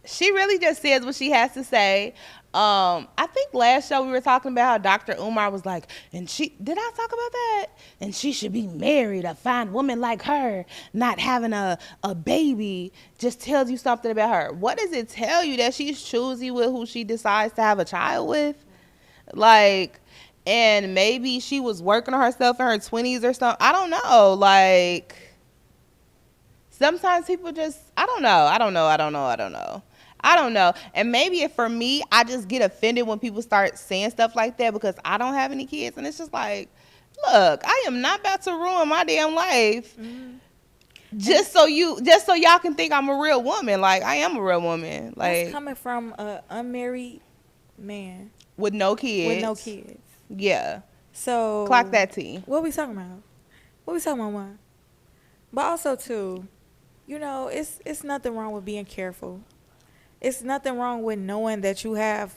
S1: She really just says what she has to say. I think last show we were talking about how Dr. Umar was like, and did I talk about that? And she should be married. A fine woman like her, not having a baby, just tells you something about her. What does it tell you? That she's choosy with who she decides to have a child with? Like, and maybe she was working on herself in her 20s or something. I don't know. Like, sometimes people just, I don't know. And maybe for me, I just get offended when people start saying stuff like that because I don't have any kids. And it's just like, look, I am not about to ruin my damn life just so y'all can think I'm a real woman. Like, I am a real woman. Like,
S2: that's coming from an unmarried man.
S1: With no kids. Yeah.
S2: So.
S1: Clock that T.
S2: What we talking about? Mom? But also, too, you know, it's nothing wrong with being careful. It's nothing wrong with knowing that you have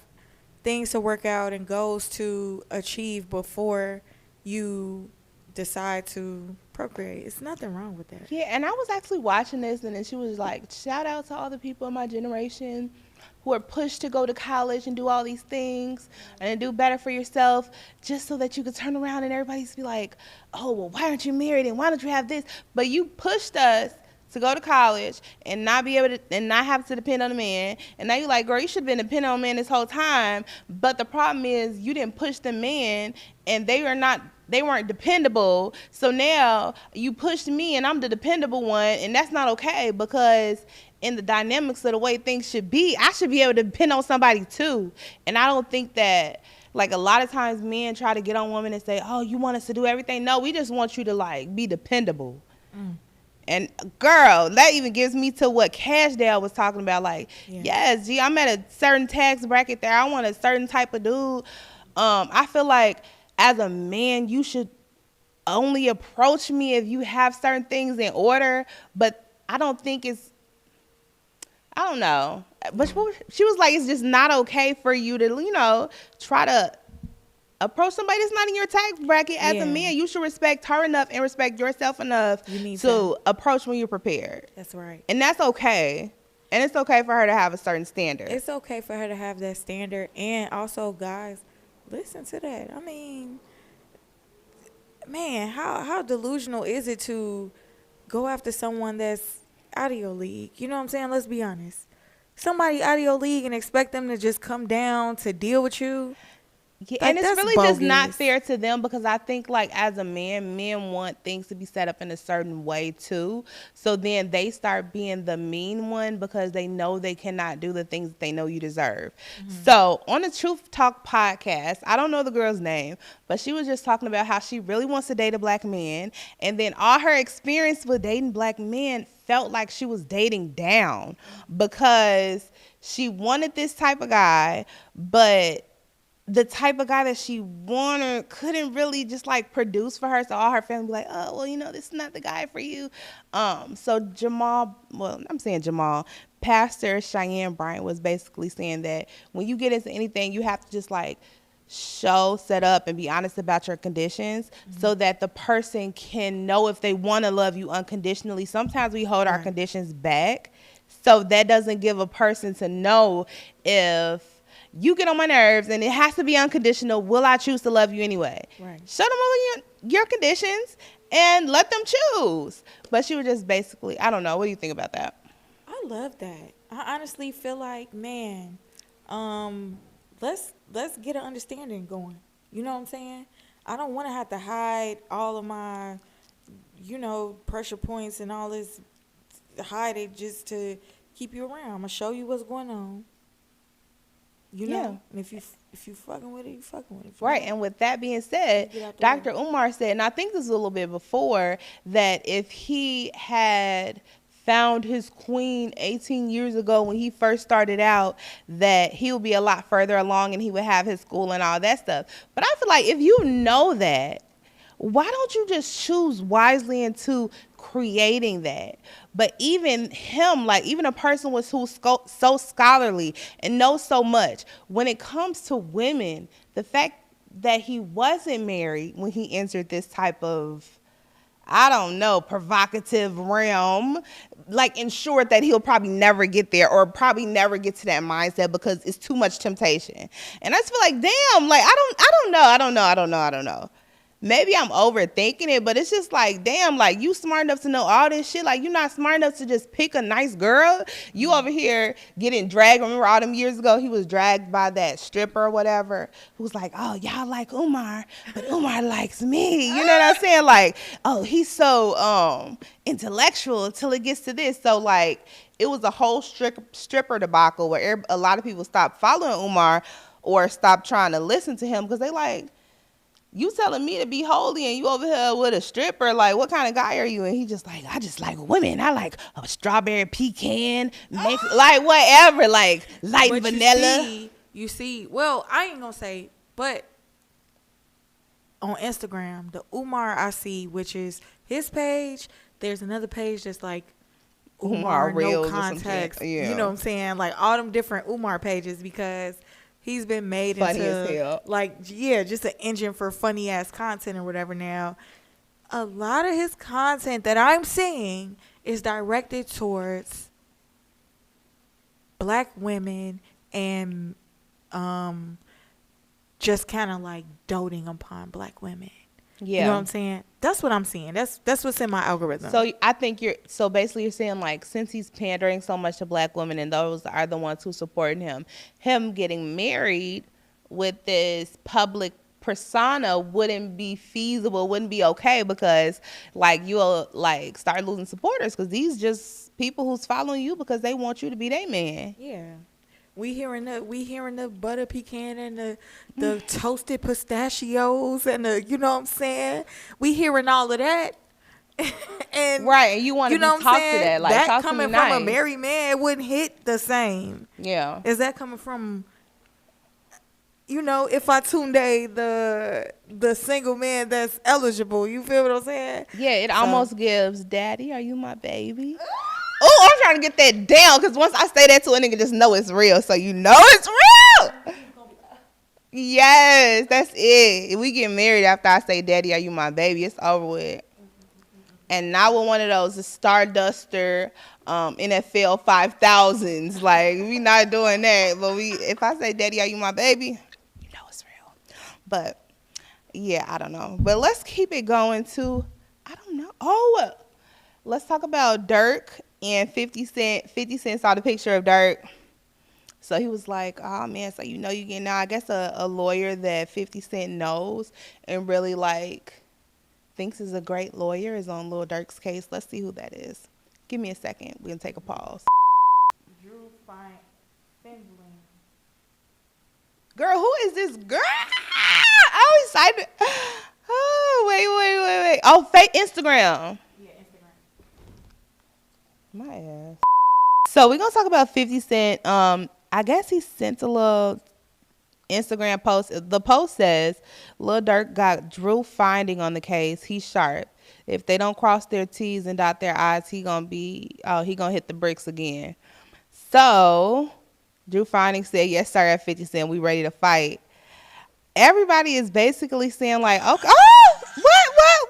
S2: things to work out and goals to achieve before you decide to procreate. It's nothing wrong with that.
S1: Yeah, and I was actually watching this, and then she was like, shout out to all the people in my generation who are pushed to go to college and do all these things and do better for yourself just so that you could turn around and everybody's be like, oh, well, why aren't you married and why don't you have this? But you pushed us to go to college and not be able to, and not have to depend on a man. And now you're like, girl, you should have been dependent on a man this whole time. But the problem is you didn't push the man, and they weren't dependable. So now you pushed me and I'm the dependable one, and that's not okay, because in the dynamics of the way things should be, I should be able to depend on somebody too. And I don't think that, like, a lot of times men try to get on women and say, oh, you want us to do everything. No, we just want you to, like, be dependable. And girl, that even gives me to what Cashdale was talking about. Like, yes, gee, I'm at a certain tax bracket there. I want a certain type of dude. I feel like as a man, you should only approach me if you have certain things in order. But I don't think it's, I don't know. But she was like, it's just not okay for you to, you know, try to approach somebody that's not in your tax bracket. As a man, you should respect her enough and respect yourself enough to approach when you're prepared.
S2: That's right.
S1: And that's okay. And it's okay for her to have a certain standard.
S2: It's okay for her to have that standard. And also, guys, listen to that. I mean, man, how delusional is it to go after someone that's out of your league? You know what I'm saying? Let's be honest. Somebody out of your league and expect them to just come down to deal with you.
S1: Yeah, like, and it's really bogus. Just not fair to them, because I think, like, as a man, men want things to be set up in a certain way too. So then they start being the mean one because they know they cannot do the things that they know you deserve. So on the Truth Talk podcast, I don't know the girl's name, but she was just talking about how she really wants to date a black man, and then all her experience with dating black men felt like she was dating down because she wanted this type of guy, but the type of guy that she wanted couldn't really just, like, produce for her. So all her family be like, oh, well, you know, this is not the guy for you. So Jamal, Pastor Cheyenne Bryant was basically saying that when you get into anything, you have to just, like, set up and be honest about your conditions so that the person can know if they want to love you unconditionally. Sometimes we hold our conditions back, so that doesn't give a person to know if you get on my nerves and it has to be unconditional. Will I choose to love you anyway? Right. Show them all your conditions and let them choose. But she was just basically, I don't know. What do you think about that?
S2: I love that. I honestly feel like, man, let's get an understanding going. You know what I'm saying? I don't want to have to hide all of my, you know, pressure points and all this, hide it just to keep you around. I'm going to show you what's going on. You know, and if you fucking with it, you fucking with it.
S1: Right, and with that being said, Dr. Umar said, and I think this was a little bit before, that if he had found his queen 18 years ago when he first started out, that he would be a lot further along and he would have his school and all that stuff. But I feel like if you know that, why don't you just choose wisely into creating that? But even him, like even a person who's so scholarly and knows so much, when it comes to women, the fact that he wasn't married when he entered this type of, I don't know, provocative realm, like ensured that he'll probably never get there or probably never get to that mindset because it's too much temptation. And I just feel like, damn, like I don't know. Maybe I'm overthinking it, but it's just like, damn, like you smart enough to know all this shit. Like you're not smart enough to just pick a nice girl. You over here getting dragged. Remember all them years ago, he was dragged by that stripper or whatever who was like, oh, y'all like Umar, but Umar likes me. You know what I'm saying? Like, oh, he's so intellectual until it gets to this. So like it was a whole stripper debacle where a lot of people stopped following Umar or stopped trying to listen to him because they like, you telling me to be holy and you over here with a stripper, like what kind of guy are you? And he just like, I just like women. I like a strawberry pecan, like whatever, like light
S2: but
S1: vanilla.
S2: You see, well, I ain't gonna say, but on Instagram, the Umar I see, which is his page, there's another page that's like Umar no context. Yeah. You know what I'm saying? Like all them different Umar pages because he's been made
S1: funny
S2: into
S1: as hell.
S2: Like, yeah, just an engine for funny ass content or whatever. Now, a lot of his content that I'm seeing is directed towards black women and just kind of like doting upon black women. Yeah. You know what I'm saying? That's what I'm seeing. That's what's in my algorithm.
S1: So I think basically you're saying like since he's pandering so much to black women and those are the ones who supporting him getting married with this public persona wouldn't be feasible, wouldn't be okay because like you'll like start losing supporters because these just people who's following you because they want you to be their man.
S2: Yeah. We hearing the butter pecan and the toasted pistachios and the, you know what I'm saying? We hearing all of that. And
S1: right, and you want to talk to that. Like
S2: that coming from a married man, it wouldn't hit the same.
S1: Yeah.
S2: Is that coming from, you know, if I tunde the single man that's eligible, you feel what I'm saying?
S1: Yeah, it almost gives, Daddy, are you my baby? Oh, I'm trying to get that down because once I say that to a nigga, just know it's real. So you know it's real. Yes, that's it. If we get married after I say, Daddy, are you my baby? It's over with. And not with one of those Starduster NFL 5000s. Like, we not doing that. But if I say, Daddy, are you my baby? You know it's real. But, yeah, I don't know. But let's keep it going to, I don't know. Oh, let's talk about Durk and 50 Cent. 50 Cent saw the picture of Durk. So he was like, oh, man, so you know you getting now. I guess a lawyer that 50 Cent knows and really, like, thinks is a great lawyer is on Lil Durk's case. Let's see who that is. Give me a second. We can take a pause.
S2: Drew Findling.
S1: Girl, who is this girl? I'm excited. Oh, wait. Oh, fake Instagram.
S2: Yeah, Instagram.
S1: My ass. So we're going to talk about 50 Cent. I guess he sent a little Instagram post. The post says, Lil Durk got Drew Finding on the case. He's sharp. If they don't cross their T's and dot their I's, he gonna hit the bricks again. So Drew Finding said, yes, sir, at 50 Cent, we ready to fight. Everybody is basically saying like, okay, oh,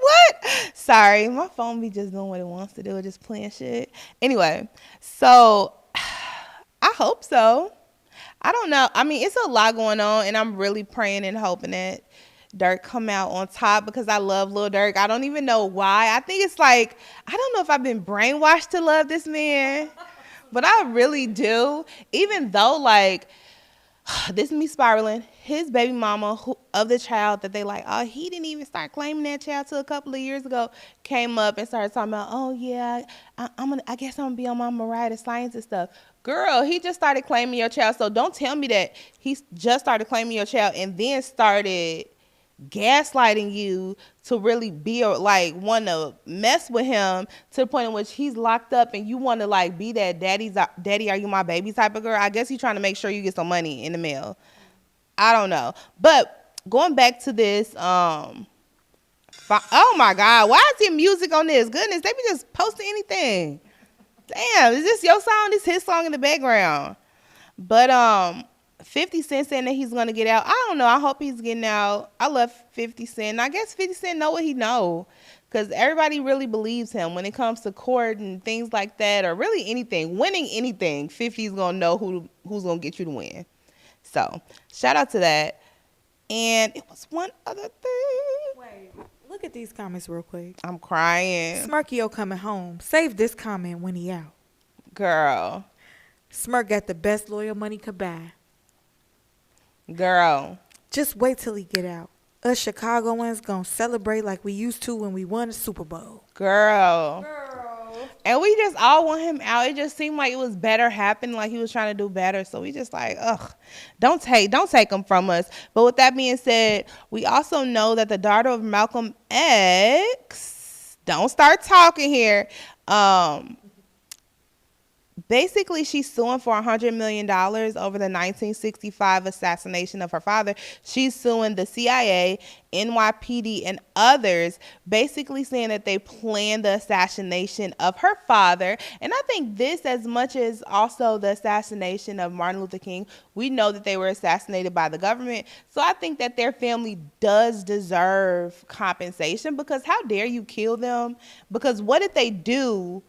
S1: what? Sorry, my phone be just doing what it wants to do, just playing shit. Anyway, so I hope so. I don't know. I mean, it's a lot going on, and I'm really praying and hoping that Durk come out on top because I love Lil Durk. I don't even know why. I think it's like, I don't know if I've been brainwashed to love this man, but I really do. Even though, like, this is me spiraling. His baby mama of the child that they like, oh, he didn't even start claiming that child till a couple of years ago, came up and started talking about, oh, yeah, I guess I'm going to be on my Mariah the Science and stuff. Girl, he just started claiming your child. So don't tell me that he just started claiming your child and then started gaslighting you to really be like want to mess with him to the point in which he's locked up and you want to like be that daddy, are you my baby type of girl. I guess he's trying to make sure you get some money in the mail. I don't know. But going back to this, oh my God, why is there music on this? Goodness, they be just posting anything. Damn, is this your song? This his song in the background. But 50 Cent saying that he's gonna get out. I don't know. I hope he's getting out. I love 50 Cent. I guess 50 Cent know what he know, because everybody really believes him when it comes to court and things like that, or really anything, winning anything. 50's gonna know who's gonna get you to win. So shout out to that. And it was one other thing.
S2: Wait, look at these comments real quick.
S1: I'm crying.
S2: Smirkio coming home. Save this comment when he out.
S1: Girl.
S2: Smirk got the best lawyer money could buy.
S1: Girl.
S2: Just wait till he get out. Us Chicagoans gonna celebrate like we used to when we won the Super Bowl.
S1: Girl. And we just all want him out. It just seemed like it was better happening, like he was trying to do better. So we just like, ugh, don't take him from us. But with that being said, we also know that the daughter of Malcolm X, don't start talking here, basically, she's suing for $100 million over the 1965 assassination of her father. She's suing the CIA, NYPD, and others, basically saying that they planned the assassination of her father. And I think this, as much as also the assassination of Martin Luther King, we know that they were assassinated by the government. So I think that their family does deserve compensation, because how dare you kill them? Because what did they do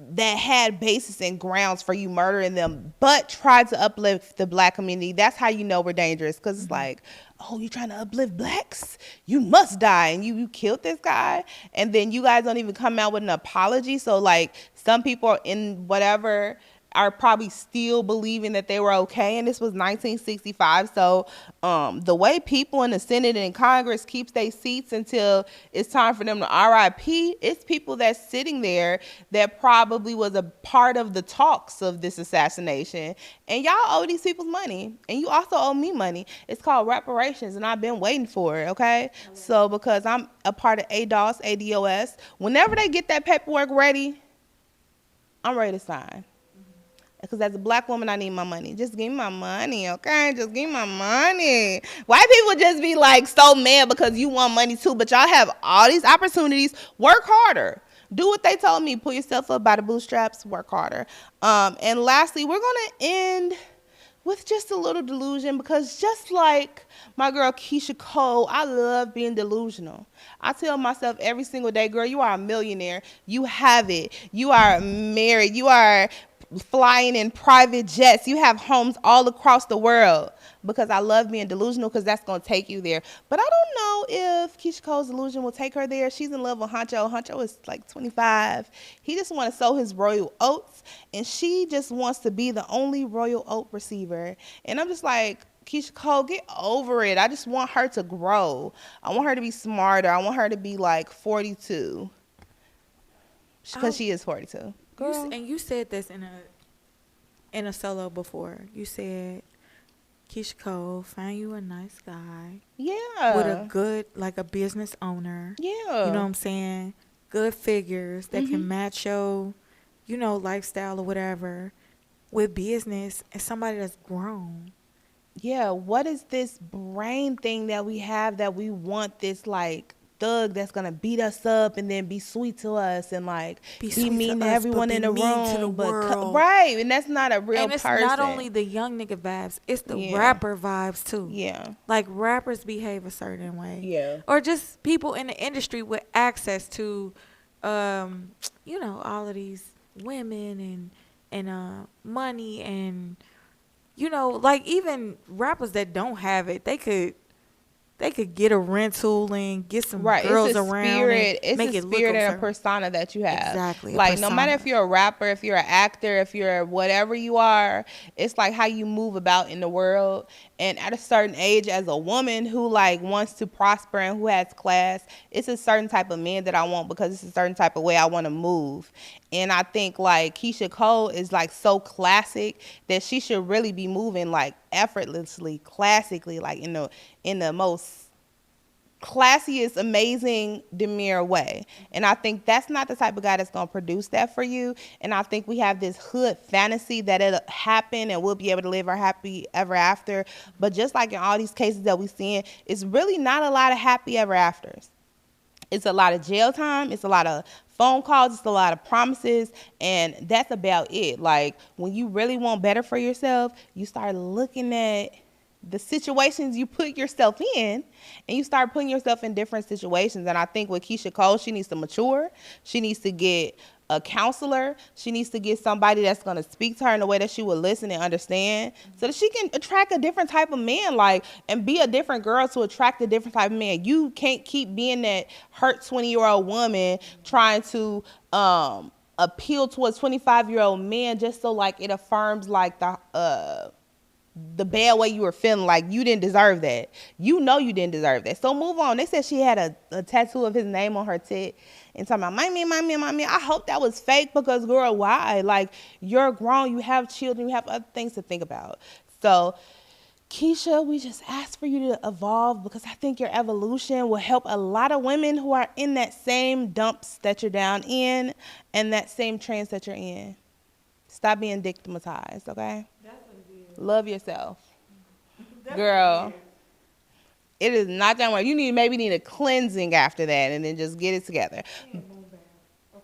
S1: that had basis and grounds for you murdering them, but tried to uplift the black community? That's how you know we're dangerous, because it's like, oh, you trying to uplift blacks? You must die. And you killed this guy, and then you guys don't even come out with an apology. So like, some people in whatever are probably still believing that they were okay, and this was 1965. So the way people in the Senate and Congress keeps their seats until it's time for them to RIP, it's people that's sitting there that probably was a part of the talks of this assassination. And y'all owe these people money, and you also owe me money. It's called reparations, and I've been waiting for it, okay? So because I'm a part of ADOS, whenever they get that paperwork ready, I'm ready to sign. Because as a black woman, I need my money. Just give me my money, okay? Just give me my money. White people just be like so mad because you want money too, but y'all have all these opportunities. Work harder. Do what they told me. Pull yourself up by the bootstraps. Work harder. And lastly, we're going to end with just a little delusion, because just like my girl Keyshia Cole, I love being delusional. I tell myself every single day, girl, you are a millionaire. You have it. You are married. You are flying in private jets. You have homes all across the world, because I love being delusional, because that's going to take you there. But I don't know if Keyshia Cole's delusion will take her there. She's in love with Huncho. Huncho is like 25. He just wants to sow his royal oats, and she just wants to be the only royal oat receiver. And I'm just like, Keyshia Cole, get over it. I just want her to grow. I want her to be smarter. I want her to be like 42, because she is 42.
S2: And you said this in a solo before. You said, Keyshia Cole, find you a nice guy.
S1: Yeah.
S2: With a good, like a business owner.
S1: Yeah.
S2: You know what I'm saying? Good figures that can match your, lifestyle or whatever with business, and somebody that's grown.
S1: Yeah. What is this brain thing that we have that we want this like thug that's gonna beat us up and then be sweet to us and like be mean to everyone in the room, right? And that's not a real person.
S2: And it's not only the young nigga vibes; it's the rapper vibes too.
S1: Yeah,
S2: like rappers behave a certain way.
S1: Yeah,
S2: or just people in the industry with access to, all of these women and money and, like even rappers that don't have it, they could get a rental and get some girls around.
S1: It's
S2: make
S1: a spirit and a persona that you have. Exactly. Like no matter if you're a rapper, if you're an actor, if you're whatever you are, it's like how you move about in the world. And at a certain age, as a woman who like wants to prosper and who has class, it's a certain type of man that I want, because it's a certain type of way I want to move. And I think like Keyshia Cole is like so classic that she should really be moving like effortlessly, classically, like in the most classiest, amazing, demure way. And I think that's not the type of guy that's going to produce that for you. And I think we have this hood fantasy that it'll happen and we'll be able to live our happy ever after. But just like in all these cases that we're seeing, it's really not a lot of happy ever afters. It's a lot of jail time. It's a lot of phone calls. It's a lot of promises. And that's about it. Like, when you really want better for yourself, you start looking at the situations you put yourself in, and you start putting yourself in different situations. And I think with Keyshia Cole, she needs to mature. She needs to get a counselor. She needs to get somebody that's going to speak to her in a way that she will listen and understand, so that she can attract a different type of man, like, and be a different girl to attract a different type of man. You can't keep being that hurt 20-year-old woman trying to appeal to a 25-year-old man just so, like, it affirms, like, the bad way you were feeling, like you didn't deserve that. You know you didn't deserve that. So move on. They said she had a tattoo of his name on her tit and talking about, my man. I hope that was fake, because, girl, why? Like, you're grown. You have children. You have other things to think about. So, Keyshia, we just ask for you to evolve, because I think your evolution will help a lot of women who are in that same dumps that you're down in and that same trance that you're in. Stop being victimized, okay? Love yourself. Girl, it is not gonna work. You maybe need a cleansing after that, and then just get it together.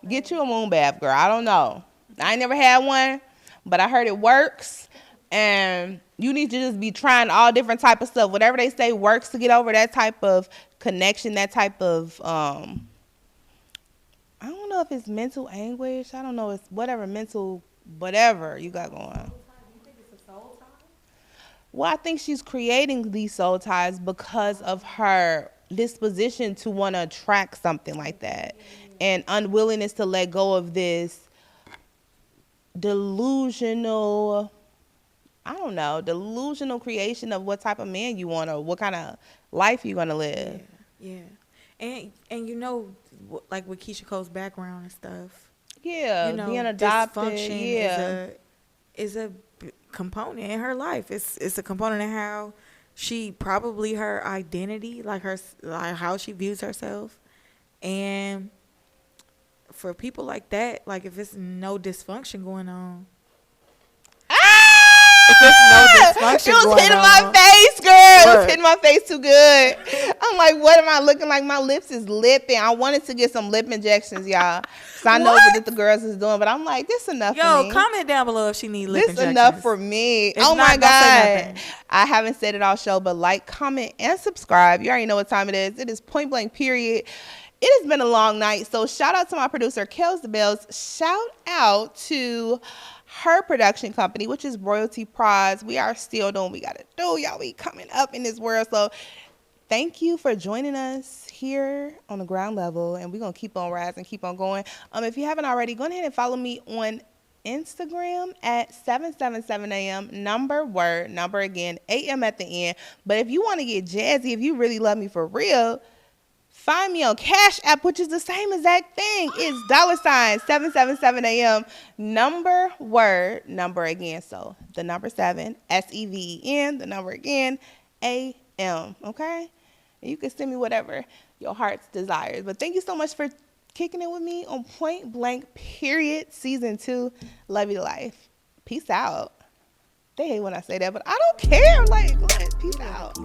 S1: Get you a moon bath, girl. I don't know. I ain't never had one, but I heard it works. And you need to just be trying all different type of stuff. Whatever they say works to get over that type of connection, that type of I don't know if it's mental anguish. I don't know. It's whatever mental whatever you got going. Well, I think she's creating these soul ties because of her disposition to want to attract something like that, and unwillingness to let go of this delusional creation of what type of man you want or what kind of life you're going to live.
S2: Yeah. And you know, like with Keyshia Cole's background and stuff.
S1: Yeah,
S2: you know,
S1: being adopted.
S2: Dysfunction is a component in her life. It's a component of how she probably her identity, like how she views herself. And for people like that, like if it's no dysfunction going on, if there's no dysfunction
S1: it was
S2: going
S1: hitting
S2: on,
S1: my face, girl. It was hitting my face too good. I'm like, what am I looking like? My lips is lipping. I wanted to get some lip injections, y'all. So I know what the girls is doing, but I'm like, this enough for me.
S2: Comment down below if she needs lip injections.
S1: This enough for me.
S2: It's
S1: oh my
S2: not,
S1: God. I haven't said it all show, but like, comment, and subscribe. You already know what time it is. It is point blank period. It has been a long night. So shout out to my producer, Kels the Bells. Shout out to her production company, which is Royalty Prize. We are still doing what we got to do. Y'all, we coming up in this world. So thank you for joining us here on the ground level. And we're going to keep on rising, keep on going. If you haven't already, go ahead and follow me on Instagram at 777 AM, number again, AM at the end. But if you want to get jazzy, if you really love me for real, find me on Cash App, which is the same exact thing. It's $777 AM, number again. So the number 7, SEVEN, the number again, AM. Okay? And you can send me whatever your heart's desires. But thank you so much for kicking it with me on Point Blank Period Season 2. Love you to life. Peace out. They hate when I say that, but I don't care. Like, peace out.